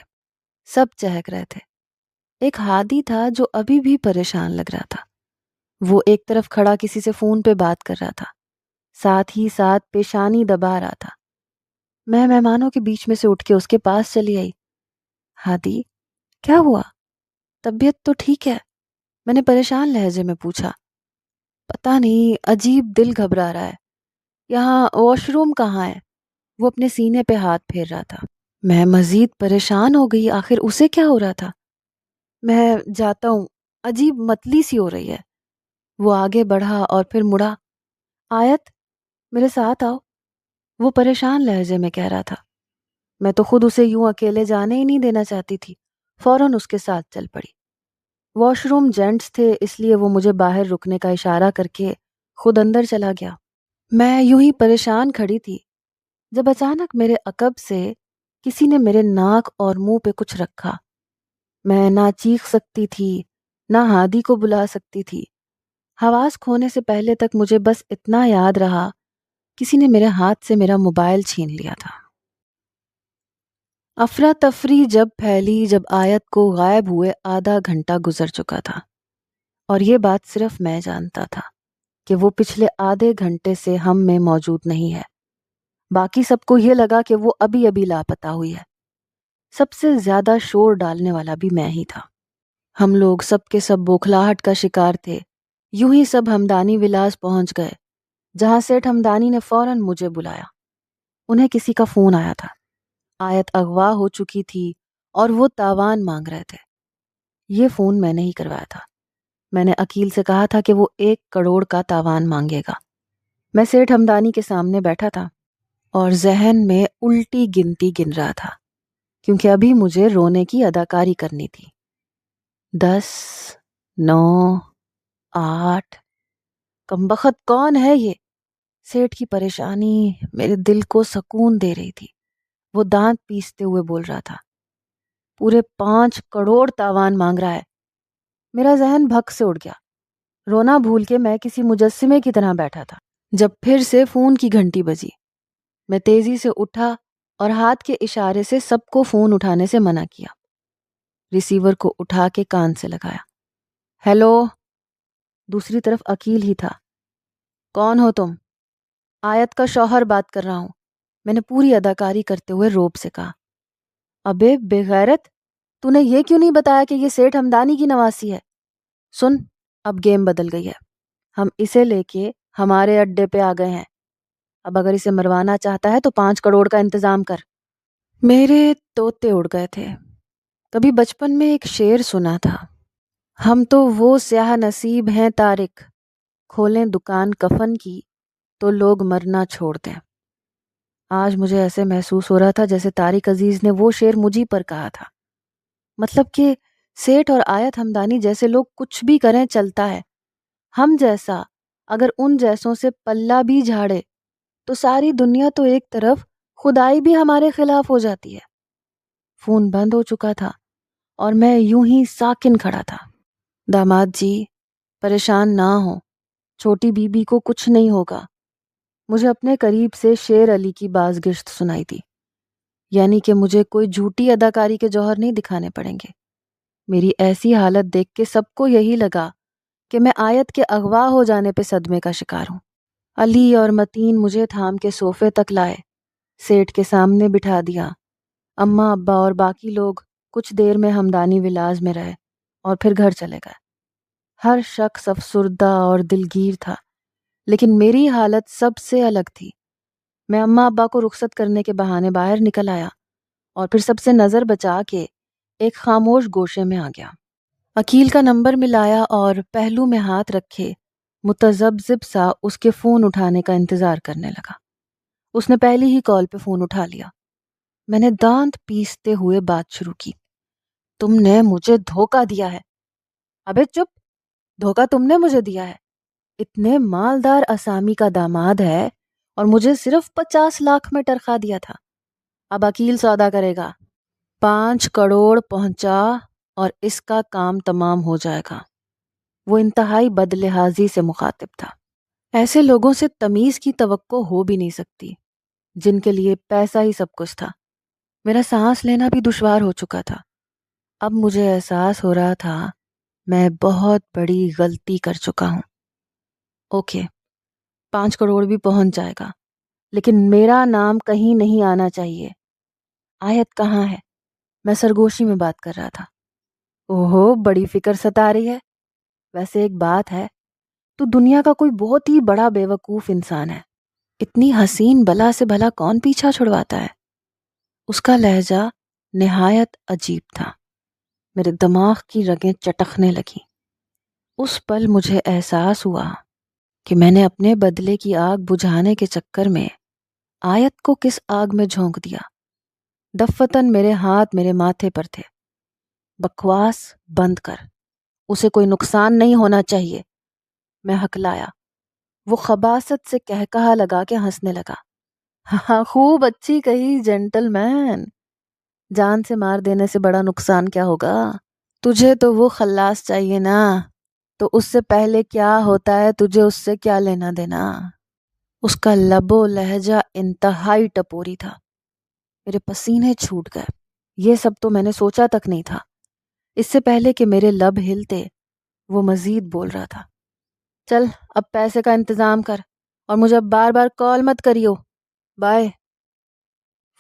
سب چہک رہے تھے۔ ایک ہادی تھا جو ابھی بھی پریشان لگ رہا تھا۔ وہ ایک طرف کھڑا کسی سے فون پہ بات کر رہا تھا، ساتھ ہی ساتھ پیشانی دبا رہا تھا۔ میں مہمانوں کے بیچ میں سے اٹھ کے اس کے پاس چلی آئی۔ ہادی، کیا ہوا؟ طبیعت تو ٹھیک ہے؟ میں نے پریشان لہجے میں پوچھا۔ پتہ نہیں، عجیب دل گھبرا رہا ہے۔ یہاں واش روم کہاں ہے؟ وہ اپنے سینے پہ ہاتھ پھیر رہا تھا۔ میں مزید پریشان ہو گئی، آخر اسے کیا ہو رہا تھا؟ میں جاتا ہوں، عجیب متلی سی ہو رہی ہے۔ وہ آگے بڑھا اور پھر مڑا۔ آیت، میرے ساتھ آؤ، وہ پریشان لہجے میں کہہ رہا تھا۔ میں تو خود اسے یوں اکیلے جانے ہی نہیں دینا چاہتی تھی، فوراً اس کے ساتھ چل پڑی۔ واش روم جینٹس تھے، اس لیے وہ مجھے باہر رکنے کا اشارہ کر کے خود اندر چلا گیا۔ میں یوں ہی پریشان کھڑی تھی جب اچانک میرے عقب سے کسی نے میرے ناک اور منہ پہ کچھ رکھا۔ میں نہ چیخ سکتی تھی، نہ ہادی کو بلا سکتی تھی۔ حواس کھونے سے پہلے تک مجھے بس اتنا یاد رہا، کسی نے میرے ہاتھ سے میرا موبائل چھین لیا تھا۔ افراتفری جب پھیلی جب آیت کو غائب ہوئے آدھا گھنٹہ گزر چکا تھا، اور یہ بات صرف میں جانتا تھا کہ وہ پچھلے آدھے گھنٹے سے ہم میں موجود نہیں ہے۔ باقی سب کو یہ لگا کہ وہ ابھی ابھی لاپتہ ہوئی ہے۔ سب سے زیادہ شور ڈالنے والا بھی میں ہی تھا۔ ہم لوگ سب کے سب بوکھلاہٹ کا شکار تھے۔ یوں ہی سب ہمدانی ولاس پہنچ گئے، جہاں سیٹھ ہمدانی نے فوراً مجھے بلایا۔ انہیں کسی کا فون آیا تھا۔ آیت اغوا ہو چکی تھی اور وہ تاوان مانگ رہے تھے۔ یہ فون میں نے ہی کروایا تھا۔ میں نے عقیل سے کہا تھا کہ وہ 1 کروڑ کا تاوان مانگے گا۔ میں سیٹھ ہمدانی کے سامنے بیٹھا تھا اور ذہن میں الٹی گنتی گن رہا تھا، کیونکہ ابھی مجھے رونے کی اداکاری کرنی تھی۔ 10، 9، 8۔ کمبخت کون ہے یہ؟ سیٹھ کی پریشانی میرے دل کو سکون دے رہی تھی۔ وہ دانت پیستے ہوئے بول رہا تھا، پورے 5 کروڑ تاوان مانگ رہا ہے۔ میرا ذہن بھگ سے اڑ گیا۔ رونا بھول کے میں کسی مجسمے کی طرح بیٹھا تھا۔ جب پھر سے فون کی گھنٹی بجی، میں تیزی سے اٹھا اور ہاتھ کے اشارے سے سب کو فون اٹھانے سے منع کیا۔ ریسیور کو اٹھا کے کان سے لگایا۔ ہیلو؟ دوسری طرف عقیل ہی تھا۔ کون ہو تم؟ آیت کا شوہر بات کر رہا ہوں، میں نے پوری اداکاری کرتے ہوئے روب سے کہا۔ ابے بے غیرت، تو نے یہ کیوں نہیں بتایا کہ یہ سیٹھ ہمدانی کی نواسی ہے؟ سن، اب گیم بدل گئی ہے۔ ہم اسے لے کے ہمارے اڈے پہ آ گئے ہیں۔ اب اگر اسے مروانا چاہتا ہے تو 5 کروڑ کا انتظام کر۔ میرے طوطے اڑ گئے تھے۔ کبھی بچپن میں ایک شعر سنا تھا، ہم تو وہ سیاہ نصیب ہیں طارق کھولیں دکان کفن کی تو لوگ مرنا چھوڑ دیں۔ آج مجھے ایسے محسوس ہو رہا تھا جیسے طارق عزیز نے وہ شعر مجھی پر کہا تھا، مطلب کہ سیٹھ اور آیت ہمدانی جیسے لوگ کچھ بھی کریں چلتا ہے، ہم جیسا اگر ان جیسوں سے پلہ بھی جھاڑے تو ساری دنیا تو ایک طرف، خدائی بھی ہمارے خلاف ہو جاتی ہے۔ فون بند ہو چکا تھا اور میں یوں ہی ساکن کھڑا تھا۔ داماد جی پریشان نہ ہو، چھوٹی بی بی کو کچھ نہیں ہوگا۔ مجھے اپنے قریب سے شیر علی کی بازگشت سنائی دی، یعنی کہ مجھے کوئی جھوٹی اداکاری کے جوہر نہیں دکھانے پڑیں گے۔ میری ایسی حالت دیکھ کے سب کو یہی لگا کہ میں آیت کے اغوا ہو جانے پہ صدمے کا شکار ہوں۔ علی اور متین مجھے تھام کے صوفے تک لائے، سیٹھ کے سامنے بٹھا دیا۔ اماں ابا اور باقی لوگ کچھ دیر میں ہمدانی ولاز میں رہے اور پھر گھر چلے گئے۔ ہر شخص افسردہ اور دلگیر تھا، لیکن میری حالت سب سے الگ تھی۔ میں اماں ابا کو رخصت کرنے کے بہانے باہر نکل آیا اور پھر سب سے نظر بچا کے ایک خاموش گوشے میں آ گیا۔ عقیل کا نمبر ملایا اور پہلو میں ہاتھ رکھے متذبذب سا اس کے فون اٹھانے کا انتظار کرنے لگا۔ اس نے پہلی ہی کال پہ فون اٹھا لیا۔ میں نے دانت پیستے ہوئے بات شروع کی۔ تم نے مجھے دھوکہ دیا ہے۔ ابے چپ، دھوکہ تم نے مجھے دیا ہے۔ اتنے مالدار اسامی کا داماد ہے اور مجھے صرف 50 لاکھ میں ٹرخا دیا تھا۔ اب عقیل سودا کرے گا، 5 کروڑ پہنچا اور اس کا کام تمام ہو جائے گا۔ وہ انتہائی بدلحاظی سے مخاطب تھا۔ ایسے لوگوں سے تمیز کی توقع ہو بھی نہیں سکتی جن کے لیے پیسہ ہی سب کچھ تھا۔ میرا سانس لینا بھی دشوار ہو چکا تھا۔ اب مجھے احساس ہو رہا تھا میں بہت بڑی غلطی کر چکا ہوں۔ اوکے، 5 کروڑ بھی پہنچ جائے گا، لیکن میرا نام کہیں نہیں آنا چاہیے۔ آیت کہاں ہے؟ میں سرگوشی میں بات کر رہا تھا۔ اوہو، بڑی فکر ستا رہی ہے۔ ویسے ایک بات ہے، تو دنیا کا کوئی بہت ہی بڑا بیوقوف انسان ہے۔ اتنی حسین بلا سے بھلا کون پیچھا چھڑواتا ہے؟ اس کا لہجہ نہایت عجیب تھا۔ میرے دماغ کی رگیں چٹکنے لگیں۔ اس پل مجھے احساس ہوا کہ میں نے اپنے بدلے کی آگ بجھانے کے چکر میں آیت کو کس آگ میں جھونک دیا۔ دفتن میرے ہاتھ میرے ماتھے پر تھے۔ بکواس بند کر، اسے کوئی نقصان نہیں ہونا چاہیے، میں ہکلایا۔ وہ خباثت سے کہکہا لگا کے ہنسنے لگا۔ ہاں، خوب اچھی کہی جینٹل مین، جان سے مار دینے سے بڑا نقصان کیا ہوگا؟ تجھے تو وہ خلاص چاہیے نا، تو اس سے پہلے کیا ہوتا ہے تجھے اس سے کیا لینا دینا؟ اس کا لب و لہجہ انتہائی ٹپوری تھا۔ میرے پسینے چھوٹ گئے۔ یہ سب تو میں نے سوچا تک نہیں تھا۔ اس سے پہلے کہ میرے لب ہلتے وہ مزید بول رہا تھا۔ چل اب پیسے کا انتظام کر اور مجھے اب بار بار کال مت کریو، بائے۔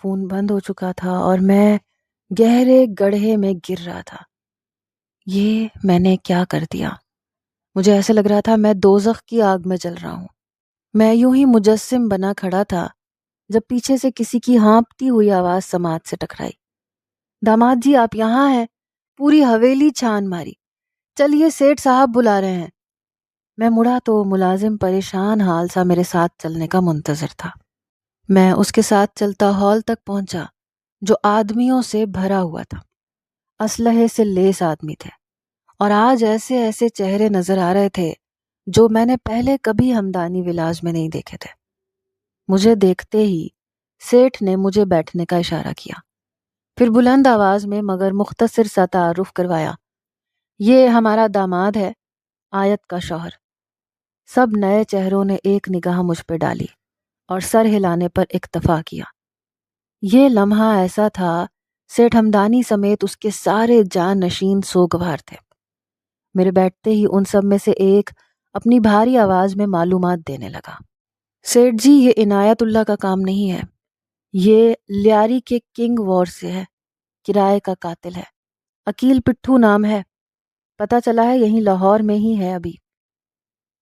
فون بند ہو چکا تھا اور میں گہرے گڑھے میں گر رہا تھا۔ یہ میں نے کیا کر دیا؟ مجھے ایسے لگ رہا تھا میں دوزخ کی آگ میں جل رہا ہوں۔ میں یوں ہی مجسم بنا کھڑا تھا جب پیچھے سے کسی کی ہانپتی ہوئی آواز سماعت سے ٹکرائی۔ داماد جی آپ یہاں ہیں؟ پوری حویلی چھان ماری، چلیے سیٹھ صاحب بلا رہے ہیں۔ میں مڑا تو ملازم پریشان حال سا میرے ساتھ چلنے کا منتظر تھا۔ میں اس کے ساتھ چلتا ہال تک پہنچا جو آدمیوں سے بھرا ہوا تھا۔ اسلحے سے لیس آدمی تھے اور آج ایسے ایسے چہرے نظر آ رہے تھے جو میں نے پہلے کبھی ہمدانی ولاج میں نہیں دیکھے تھے۔ مجھے دیکھتے ہی سیٹھ نے مجھے بیٹھنے کا اشارہ کیا، پھر بلند آواز میں مگر مختصر سا تعارف کروایا۔ یہ ہمارا داماد ہے، آیت کا شوہر۔ سب نئے چہروں نے ایک نگاہ مجھ پہ ڈالی اور سر ہلانے پر اکتفا کیا۔ یہ لمحہ ایسا تھا سیٹھ ہمدانی سمیت اس کے سارے جان نشین سوگوار تھے۔ میرے بیٹھتے ہی ان سب میں سے ایک اپنی بھاری آواز میں معلومات دینے لگا۔ سیٹھ جی یہ عنایت اللہ کا کام نہیں ہے، یہ لیاری کے کنگ وار سے ہے، کرائے کا قاتل ہے، عقیل پٹھو نام ہے، پتہ چلا ہے یہیں لاہور میں ہی ہے ابھی۔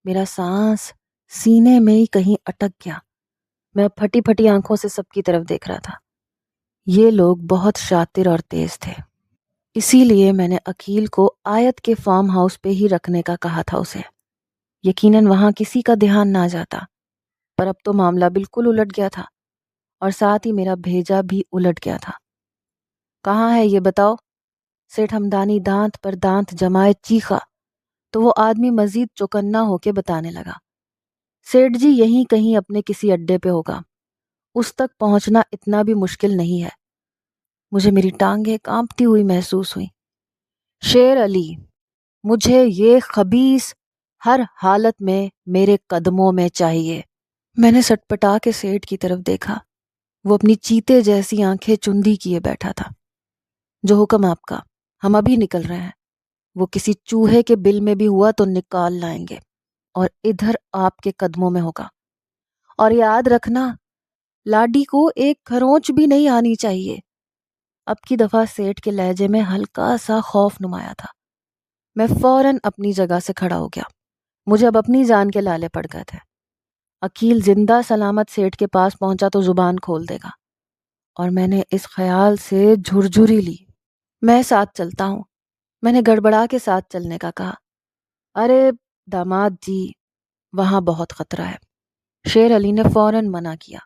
میرا سانس سینے میں ہی کہیں اٹک گیا۔ میں پھٹی پھٹی آنکھوں سے سب کی طرف دیکھ رہا تھا۔ یہ لوگ بہت شاطر اور تیز تھے، اسی لیے میں نے عقیل کو آیت کے فارم ہاؤس پہ ہی رکھنے کا کہا تھا اسے۔ یقیناً وہاں کسی کا دھیان نہ جاتا، پر اب تو معاملہ بالکل الٹ گیا تھا، اور ساتھ ہی میرا بھیجا بھی الٹ گیا تھا۔ کہاں ہے یہ بتاؤ؟ سیٹھ ہمدانی دانت پر دانت جمائے چیخا تو وہ آدمی مزید چوکنا ہو کے بتانے لگا، سیٹھ جی یہیں کہیں اپنے کسی اڈے پہ ہوگا، اس تک پہنچنا اتنا بھی مشکل نہیں ہے۔ مجھے میری ٹانگیں کانپتی ہوئی محسوس ہوئی۔ شیر علی، مجھے یہ خبیث ہر حالت میں میرے قدموں میں چاہیے۔ میں نے سٹپٹا کے سیٹھ کی طرف دیکھا۔ وہ اپنی چیتے جیسی آنکھیں چندی کیے بیٹھا تھا۔ جو حکم آپ کا، ہم ابھی نکل رہے ہیں۔ وہ کسی چوہے کے بل میں بھی ہوا تو نکال لائیں گے، اور ادھر آپ کے قدموں میں ہوگا۔ اور یاد رکھنا، لاڈی کو ایک کھرونچ بھی نہیں آنی چاہیے۔ اب کی دفعہ سیٹھ کے لہجے میں ہلکا سا خوف نمایا تھا۔ میں فوراً اپنی جگہ سے کھڑا ہو گیا۔ مجھے اب اپنی جان کے لالے پڑ گئے تھے۔ عقیل زندہ سلامت سیٹھ کے پاس پہنچا تو زبان کھول دے گا، اور میں نے اس خیال سے جھرجھری لی۔ میں ساتھ چلتا ہوں، میں نے گڑبڑا کے ساتھ چلنے کا کہا۔ ارے داماد جی، وہاں بہت خطرہ ہے۔ شیر علی نے فوراً منع کیا۔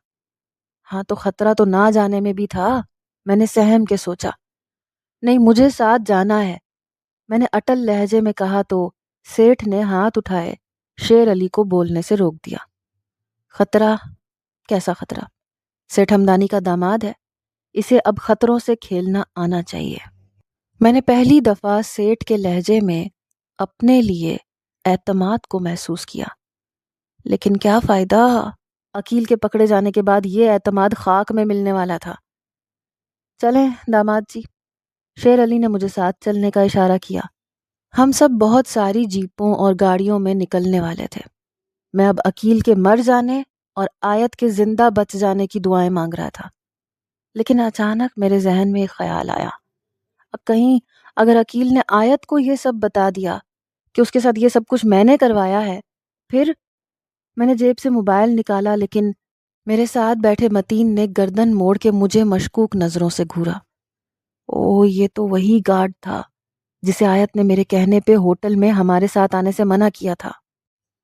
ہاں تو خطرہ تو نہ جانے میں بھی تھا، میں نے سہم کے سوچا۔ نہیں، مجھے ساتھ جانا ہے، میں نے اٹل لہجے میں کہا تو سیٹھ نے ہاتھ اٹھائے شیر علی کو بولنے سے روک دیا۔ خطرہ؟ کیسا خطرہ؟ سیٹھ ہمدانی کا داماد ہے، اسے اب خطروں سے کھیلنا آنا چاہیے۔ میں نے پہلی دفعہ سیٹھ کے لہجے میں اپنے لیے اعتماد کو محسوس کیا، لیکن کیا فائدہ؟ عقیل کے پکڑے جانے کے بعد یہ اعتماد خاک میں ملنے والا تھا۔ چلیں داماد جی، شیر علی نے مجھے ساتھ چلنے کا اشارہ کیا۔ ہم سب بہت ساری جیپوں اور گاڑیوں میں نکلنے والے تھے۔ میں اب عقیل کے مر جانے اور آیت کے زندہ بچ جانے کی دعائیں مانگ رہا تھا، لیکن اچانک میرے ذہن میں ایک خیال آیا، اب کہیں اگر عقیل نے آیت کو یہ سب بتا دیا کہ اس کے ساتھ یہ سب کچھ میں نے کروایا ہے، پھر؟ میں نے جیب سے موبائل نکالا، لیکن میرے ساتھ بیٹھے متین نے گردن موڑ کے مجھے مشکوک نظروں سے گھورا۔ او، یہ تو وہی گارڈ تھا جسے آیت نے میرے کہنے پہ ہوٹل میں ہمارے ساتھ آنے سے منع کیا تھا۔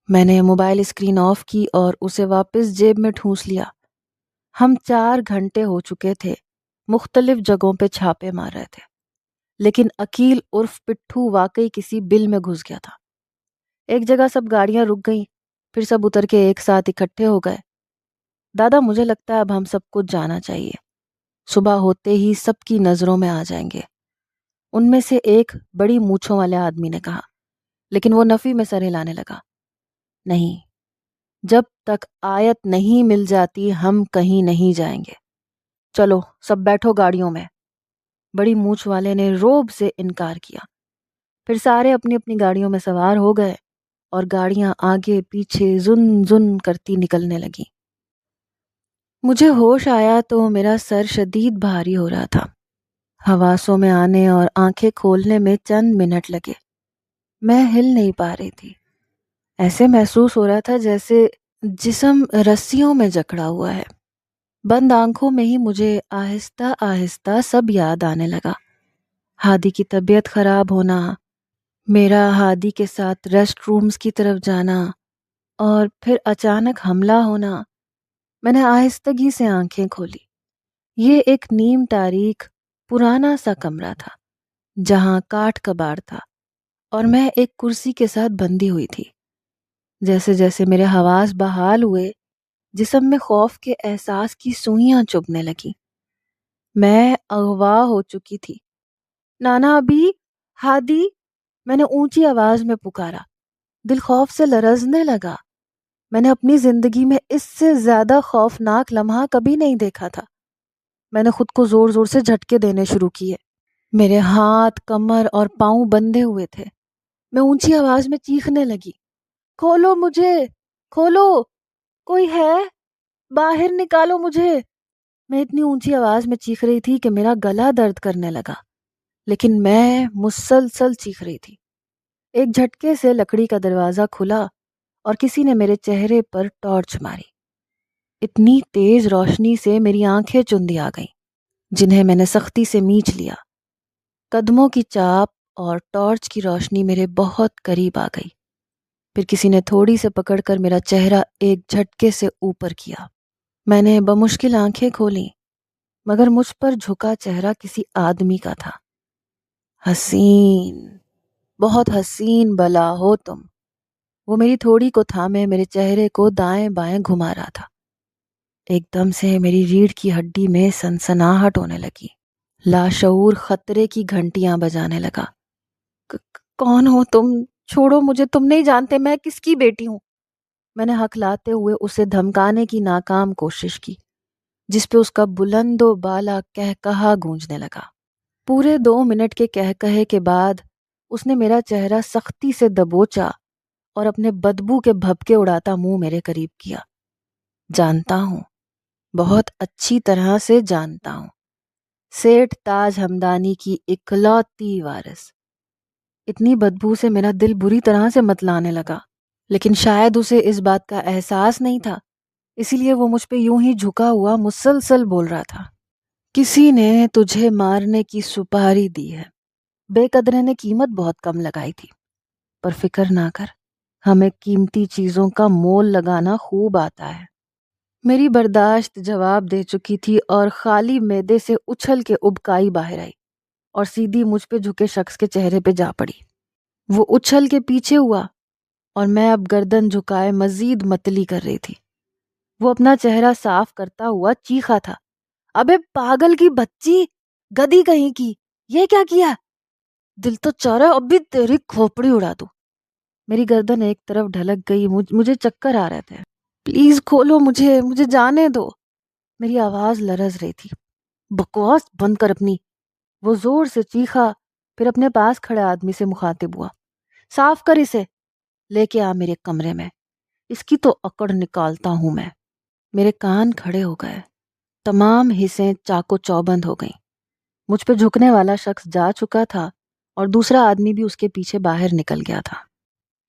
میں نے موبائل اسکرین آف کی اور اسے واپس جیب میں ٹھونس لیا۔ ہم 4 گھنٹے ہو چکے تھے مختلف جگہوں پہ چھاپے مار رہے تھے، لیکن عقیل عرف پٹھو واقعی کسی بل میں گھس گیا تھا۔ ایک جگہ سب گاڑیاں رک گئیں، پھر سب اتر کے ایک ساتھ اکٹھے ہو گئے۔ دادا، مجھے لگتا ہے اب ہم سب کو جانا چاہیے، صبح ہوتے ہی سب کی نظروں میں آ جائیں گے۔ ان میں سے ایک بڑی مونچھوں والے آدمی نے کہا، لیکن وہ نفی میں سر ہلانے لگا۔ نہیں، جب تک آیت نہیں مل جاتی ہم کہیں نہیں جائیں گے۔ چلو سب بیٹھو گاڑیوں میں۔ بڑی مونچھ والے نے روب سے انکار کیا۔ پھر سارے اپنی اپنی گاڑیوں میں سوار ہو گئے اور گاڑیاں آگے پیچھے زن زن کرتی نکلنے لگیں۔ مجھے ہوش آیا تو میرا سر شدید بھاری ہو رہا تھا۔ حواسوں میں آنے اور آنکھیں کھولنے میں چند منٹ لگے۔ میں ہل نہیں پا رہی تھی۔ ایسے محسوس ہو رہا تھا جیسے جسم رسیوں میں جکڑا ہوا ہے۔ بند آنکھوں میں ہی مجھے آہستہ آہستہ سب یاد آنے لگا۔ ہادی کی طبیعت خراب ہونا، میرا ہادی کے ساتھ ریسٹ رومز کی طرف جانا، اور پھر اچانک حملہ ہونا۔ میں نے آہستگی سے آنکھیں کھولی۔ یہ ایک نیم تاریک پرانا سا کمرہ تھا جہاں کاٹھ کباڑ تھا، اور میں ایک کرسی کے ساتھ بندھی ہوئی تھی۔ جیسے جیسے میرے حواس بحال ہوئے، جسم میں خوف کے احساس کی سوئیاں چبھنے لگیں۔ میں اغوا ہو چکی تھی۔ نانا ابھی، ہادی، میں نے اونچی آواز میں پکارا۔ دل خوف سے لرزنے لگا۔ میں نے اپنی زندگی میں اس سے زیادہ خوفناک لمحہ کبھی نہیں دیکھا تھا۔ میں نے خود کو زور زور سے جھٹکے دینے شروع کیے۔ میرے ہاتھ، کمر اور پاؤں بندھے ہوئے تھے۔ میں اونچی آواز میں چیخنے لگی، کھولو مجھے، کھولو، کوئی ہے، باہر نکالو مجھے۔ میں اتنی اونچی آواز میں چیخ رہی تھی کہ میرا گلا درد کرنے لگا، لیکن میں مسلسل چیخ رہی تھی۔ ایک جھٹکے سے لکڑی کا دروازہ کھلا اور کسی نے میرے چہرے پر ٹارچ ماری۔ اتنی تیز روشنی سے میری آنکھیں چندی آ گئیں، جنہیں میں نے سختی سے میچ لیا۔ قدموں کی چاپ اور ٹارچ کی روشنی میرے بہت قریب آ گئی۔ پھر کسی نے تھوڑی سے پکڑ کر میرا چہرہ ایک جھٹکے سے اوپر کیا۔ میں نے بمشکل آنکھیں کھولیں، مگر مجھ پر جھکا چہرہ کسی آدمی کا تھا۔ حسین، بہت حسین بلا ہو تم۔ وہ میری تھوڑی کو تھامے میرے چہرے کو دائیں بائیں گھما رہا تھا۔ ایک دم سے میری ریڑھ کی ہڈی میں سنسناہٹ ہونے لگی۔ لاشعور خطرے کی گھنٹیاں بجانے لگا۔ کون ہو تم؟ چھوڑو مجھے، تم نہیں جانتے میں کس کی بیٹی ہوں۔ میں نے ہکلاتے ہوئے اسے دھمکانے کی ناکام کوشش کی، جس پہ اس کا بلند و بالا کہکہا گونجنے لگا۔ پورے 2 منٹ کے کہکہے کے بعد اس نے میرا چہرہ سختی سے دبوچا اور اپنے بدبو کے بھپکے اڑاتا منہ میرے قریب کیا۔ جانتا ہوں، بہت اچھی طرح سے جانتا ہوں، سیٹھ تاج ہمدانی کی اکلوتی وارث۔ اتنی بدبو سے میرا دل بری طرح سے متلانے لگا، لیکن شاید اسے اس بات کا احساس نہیں تھا، اسی لیے وہ مجھ پہ یوں ہی جھکا ہوا مسلسل بول رہا تھا۔ کسی نے تجھے مارنے کی سپاری دی ہے، بے قدرے نے قیمت بہت کم لگائی تھی، پر فکر نہ کر، ہمیں قیمتی چیزوں کا مول لگانا خوب آتا ہے۔ میری برداشت جواب دے چکی تھی اور خالی معدے سے اچھل کے ابکائی باہر آئی اور سیدھی مجھ پہ جھکے شخص کے چہرے پہ جا پڑی۔ وہ اچھل کے پیچھے ہوا اور میں اب گردن جھکائے مزید متلی کر رہی تھی۔ وہ اپنا چہرہ صاف کرتا ہوا چیخا تھا، ابے پاگل کی بچی، گدی کہیں کی، یہ کیا کیا؟ دل تو چاہ رہا ہے اب بھی تیری کھوپڑی اڑا دوں۔ میری گردن ایک طرف ڈھلک گئی، مجھے چکر آ رہے تھے۔ پلیز کھولو مجھے جانے دو۔ میری آواز لرز رہی تھی۔ بکواس بند کر اپنی۔ وہ زور سے چیخا، پھر اپنے پاس کھڑے آدمی سے مخاطب ہوا، صاف کر اسے، لے کے آ میرے کمرے میں، اس کی تو اکڑ نکالتا ہوں میں۔ میرے کان کھڑے ہو گئے، تمام حصیں چاقو چوبند ہو گئیں۔ مجھ پہ جھکنے والا شخص جا چکا تھا اور دوسرا آدمی بھی اس کے پیچھے باہر نکل گیا تھا۔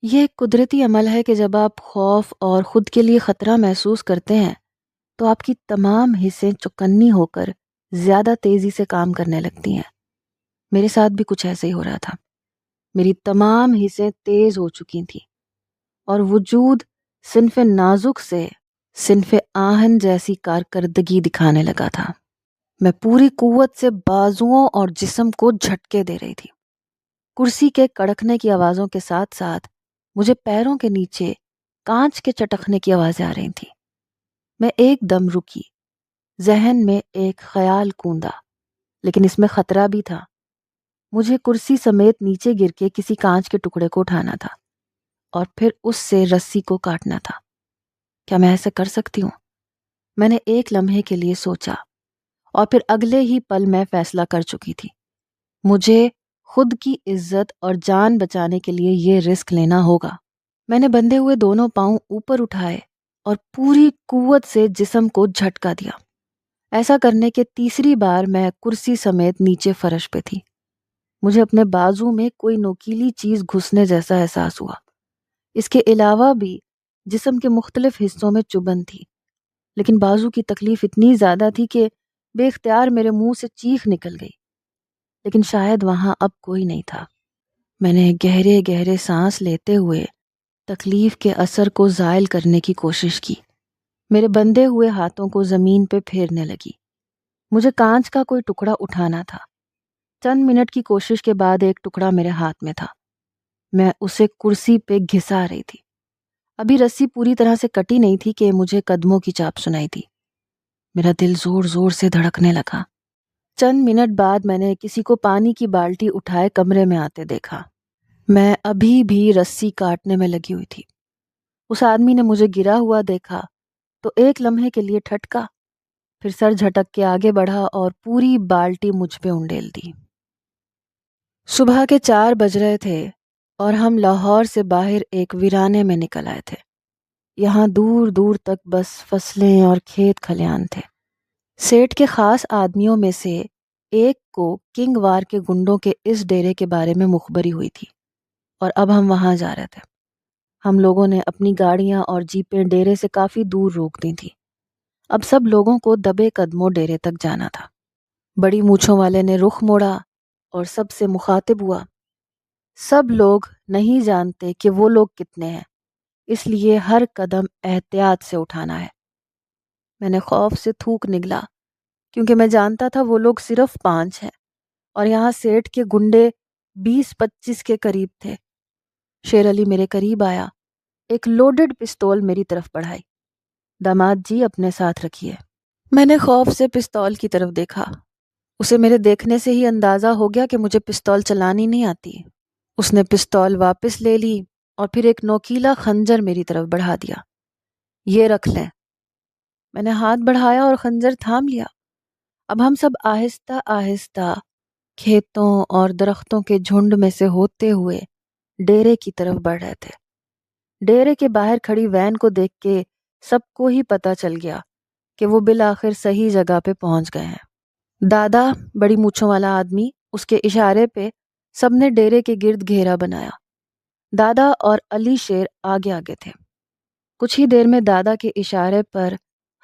یہ ایک قدرتی عمل ہے کہ جب آپ خوف اور خود کے لیے خطرہ محسوس کرتے ہیں تو آپ کی تمام حصیں چوکنی ہو کر زیادہ تیزی سے کام کرنے لگتی ہیں۔ میرے ساتھ بھی کچھ ایسے ہی ہو رہا تھا۔ میری تمام حصیں تیز ہو چکی تھیں اور وجود صنف نازک سے صنف آہن جیسی کارکردگی دکھانے لگا تھا۔ میں پوری قوت سے بازوؤں اور جسم کو جھٹکے دے رہی تھی۔ کرسی کے کڑکنے کی آوازوں کے ساتھ ساتھ مجھے پیروں کے نیچے کانچ کے چٹکنے کی آوازیں آ رہی تھیں۔ میں ایک دم رکی، ذہن میں ایک خیال کوندا، لیکن اس میں خطرہ بھی تھا۔ مجھے کرسی سمیت نیچے گر کے کسی کانچ کے ٹکڑے کو اٹھانا تھا اور پھر اس سے رسی کو کاٹنا تھا۔ کیا میں ایسا کر سکتی ہوں؟ میں نے ایک لمحے کے لیے سوچا اور پھر اگلے ہی پل میں فیصلہ کر چکی تھی۔ مجھے خود کی عزت اور جان بچانے کے لیے یہ رسک لینا ہوگا۔ میں نے بندھے ہوئے دونوں پاؤں اوپر اٹھائے اور پوری قوت سے جسم کو جھٹکا دیا۔ ایسا کرنے کے تیسری بار میں کرسی سمیت نیچے فرش پہ تھی۔ مجھے اپنے بازو میں کوئی نوکیلی چیز گھسنے جیسا احساس ہوا۔ اس کے علاوہ بھی جسم کے مختلف حصوں میں چبھن تھی، لیکن بازو کی تکلیف اتنی زیادہ تھی کہ بے اختیار میرے منہ سے چیخ نکل گئی، لیکن شاید وہاں اب کوئی نہیں تھا۔ میں نے گہرے گہرے سانس لیتے ہوئے تکلیف کے اثر کو زائل کرنے کی کوشش کی۔ میرے بندھے ہوئے ہاتھوں کو زمین پہ پھیرنے لگی۔ مجھے کانچ کا کوئی ٹکڑا اٹھانا تھا۔ چند منٹ کی کوشش کے بعد ایک ٹکڑا میرے ہاتھ میں تھا۔ میں اسے کرسی پہ گھسا رہی تھی۔ ابھی رسی پوری طرح سے کٹی نہیں تھی کہ مجھے قدموں کی چاپ سنائی تھی۔ میرا دل زور زور سے دھڑکنے لگا۔ چند منٹ بعد میں نے کسی کو پانی کی بالٹی اٹھائے کمرے میں آتے دیکھا۔ میں ابھی بھی رسی کاٹنے میں لگی ہوئی تھی۔ اس آدمی نے مجھے گرا ہوا دیکھا تو ایک لمحے کے لیے ٹھٹکا، پھر سر جھٹک کے آگے بڑھا اور پوری بالٹی مجھ پہ انڈیل دی۔ صبح کے 4 بج رہے تھے اور ہم لاہور سے باہر ایک ویرانے میں نکل آئے تھے۔ یہاں دور دور تک بس فصلیں اور کھیت کھلیان تھے۔ سیٹھ کے خاص آدمیوں میں سے ایک کو کنگ وار کے گنڈوں کے اس ڈیرے کے بارے میں مخبری ہوئی تھی اور اب ہم وہاں جا رہے تھے۔ ہم لوگوں نے اپنی گاڑیاں اور جیپیں ڈیرے سے کافی دور روک دی تھیں۔ اب سب لوگوں کو دبے قدموں ڈیرے تک جانا تھا۔ بڑی مونچھوں والے نے رخ موڑا اور سب سے مخاطب ہوا، سب لوگ نہیں جانتے کہ وہ لوگ کتنے ہیں، اس لیے ہر قدم احتیاط سے اٹھانا ہے۔ میں نے خوف سے تھوک نگلا، کیونکہ میں جانتا تھا وہ لوگ صرف 5 ہیں اور یہاں سیٹھ کے گنڈے 20-25 کے قریب تھے۔ شیر علی میرے قریب آیا، ایک لوڈڈ پستول میری طرف بڑھائی۔ داماد جی اپنے ساتھ رکھیے۔ میں نے خوف سے پستول کی طرف دیکھا۔ اسے میرے دیکھنے سے ہی اندازہ ہو گیا کہ مجھے پستول چلانی نہیں آتی۔ اس نے پستول واپس لے لی اور پھر ایک نوکیلا خنجر میری طرف بڑھا دیا۔ یہ رکھ لیں۔ میں نے ہاتھ بڑھایا اور خنجر تھام لیا۔ اب ہم سب آہستہ آہستہ کھیتوں اور درختوں کے جھنڈ میں سے ہوتے ہوئے ڈیرے کی طرف بڑھ رہے تھے۔ ڈیرے کے باہر کھڑی وین کو دیکھ کے سب کو ہی پتہ چل گیا کہ وہ بالآخر صحیح جگہ پہ پہنچ گئے ہیں۔ دادا، بڑی مونچھوں والا آدمی، اس کے اشارے پہ سب نے ڈیرے کے گرد گھیرا بنایا۔ دادا اور علی شیر آگے آگے تھے۔ کچھ ہی دیر میں دادا کے اشارے پر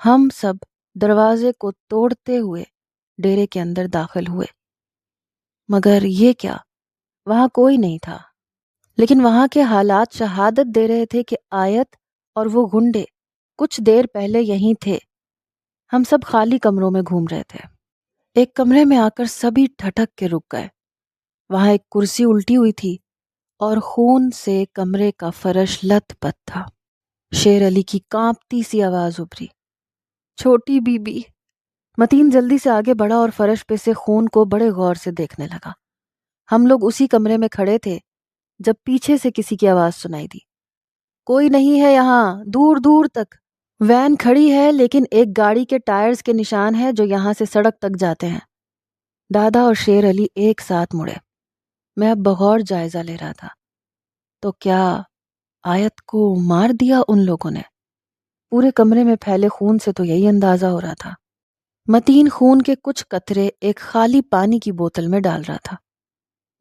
ہم سب دروازے کو توڑتے ہوئے ڈیرے کے اندر داخل ہوئے۔ مگر یہ کیا، وہاں کوئی نہیں تھا، لیکن وہاں کے حالات شہادت دے رہے تھے کہ آیت اور وہ گنڈے کچھ دیر پہلے یہیں تھے۔ ہم سب خالی کمروں میں گھوم رہے تھے۔ ایک کمرے میں آ کر سبھی ٹھٹک کے رک گئے۔ وہاں ایک کرسی الٹی ہوئی تھی اور خون سے کمرے کا فرش لت پت تھا۔ شیر علی کی کانپتی سی آواز ابھری، چھوٹی بی بی۔ متین جلدی سے آگے بڑھا اور فرش پہ سے خون کو بڑے غور سے دیکھنے لگا۔ ہم لوگ اسی کمرے میں کھڑے تھے جب پیچھے سے کسی کی آواز سنائی دی، کوئی نہیں ہے یہاں، دور دور تک وین کھڑی ہے لیکن ایک گاڑی کے ٹائرز کے نشان ہیں جو یہاں سے سڑک تک جاتے ہیں۔ دادا اور شیر علی ایک ساتھ مڑے۔ میں اب بغور جائزہ لے رہا تھا۔ تو کیا آیت کو مار دیا ان لوگوں نے؟ پورے کمرے میں پھیلے خون سے تو یہی اندازہ ہو رہا تھا۔ متین خون کے کچھ قطرے ایک خالی پانی کی بوتل میں ڈال رہا تھا۔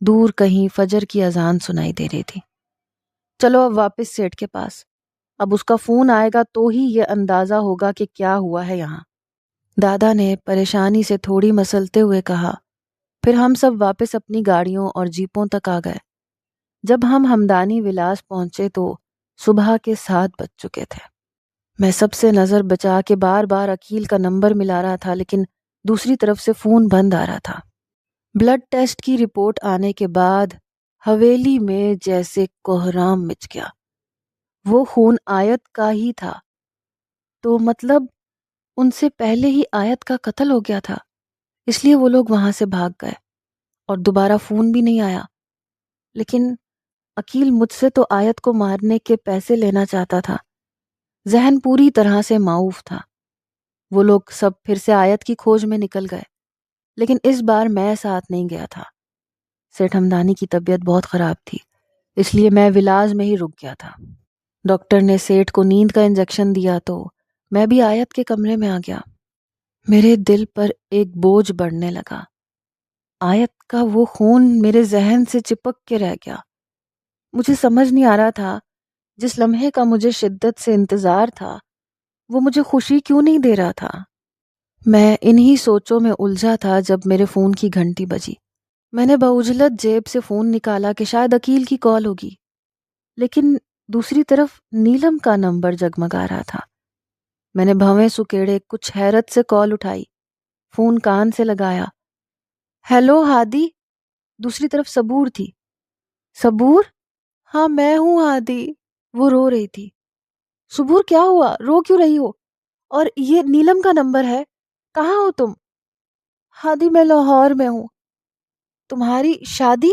دور کہیں فجر کی اذان سنائی دے رہی تھی۔ چلو اب واپس سیٹھ کے پاس، اب اس کا فون آئے گا تو ہی یہ اندازہ ہوگا کہ کیا ہوا ہے یہاں۔ دادا نے پریشانی سے تھوڑی مسلتے ہوئے کہا۔ پھر ہم سب واپس اپنی گاڑیوں اور جیپوں تک آ گئے۔ جب ہم ہمدانی ولاس پہنچے تو صبح کے 7 بج چکے تھے۔ میں سب سے نظر بچا کے بار بار عقیل کا نمبر ملا رہا تھا، لیکن دوسری طرف سے فون بند آ رہا تھا۔ بلڈ ٹیسٹ کی رپورٹ آنے کے بعد حویلی میں جیسے کوہرام مچ گیا۔ وہ خون آیت کا ہی تھا، تو مطلب ان سے پہلے ہی آیت کا قتل ہو گیا تھا۔ اس لیے وہ لوگ وہاں سے بھاگ گئے اور دوبارہ فون بھی نہیں آیا۔ لیکن عقیل مجھ سے تو آیت کو مارنے کے پیسے لینا چاہتا تھا۔ ذہن پوری طرح سے معوف تھا۔ وہ لوگ سب پھر سے آیت کی کھوج میں نکل گئے، لیکن اس بار میں ساتھ نہیں گیا تھا۔ سیٹھ ہمدانی کی طبیعت بہت خراب تھی، اس لیے میں ولاز میں ہی رک گیا تھا۔ ڈاکٹر نے سیٹھ کو نیند کا انجیکشن دیا تو میں بھی آیت کے کمرے میں آ گیا۔ میرے دل پر ایک بوجھ بڑھنے لگا۔ آیت کا وہ خون میرے ذہن سے چپک کے رہ گیا۔ مجھے سمجھ نہیں آ رہا تھا، جس لمحے کا مجھے شدت سے انتظار تھا وہ مجھے خوشی کیوں نہیں دے رہا تھا۔ میں انہی سوچوں میں الجھا تھا جب میرے فون کی گھنٹی بجی۔ میں نے بعجلت جیب سے فون نکالا کہ شاید عقیل کی کال ہوگی، لیکن دوسری طرف نیلم کا نمبر جگمگا رہا تھا۔ میں نے بھویں سکیڑے کچھ حیرت سے کال اٹھائی، فون کان سے لگایا۔ ہیلو ہادی؟ دوسری طرف صبور تھی۔ صبور؟ ہاں میں ہوں ہادی۔ وہ رو رہی تھی۔ صبور کیا ہوا؟ رو کیوں رہی ہو؟ اور یہ نیلم کا نمبر ہے، کہاں ہو تم؟ ہادی میں لاہور میں ہوں۔ تمہاری شادی؟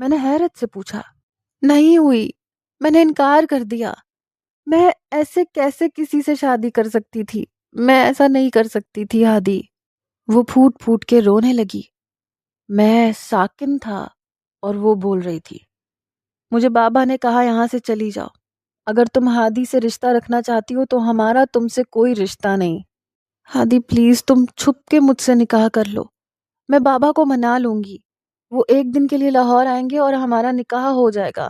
میں نے حیرت سے پوچھا۔ نہیں ہوئی، میں نے انکار کر دیا۔ میں ایسے کیسے کسی سے شادی کر سکتی تھی؟ میں ایسا نہیں کر سکتی تھی ہادی۔ وہ پھوٹ پھوٹ کے رونے لگی۔ میں ساکن تھا اور وہ بول رہی تھی، مجھے بابا نے کہا یہاں سے چلی جاؤ، اگر تم ہادی سے رشتہ رکھنا چاہتی ہو تو ہمارا تم سے کوئی رشتہ نہیں۔ ہادی پلیز تم چھپ کے مجھ سے نکاح کر لو، میں بابا کو منا لوں گی، وہ ایک دن کے لیے لاہور آئیں گے اور ہمارا نکاح ہو جائے گا۔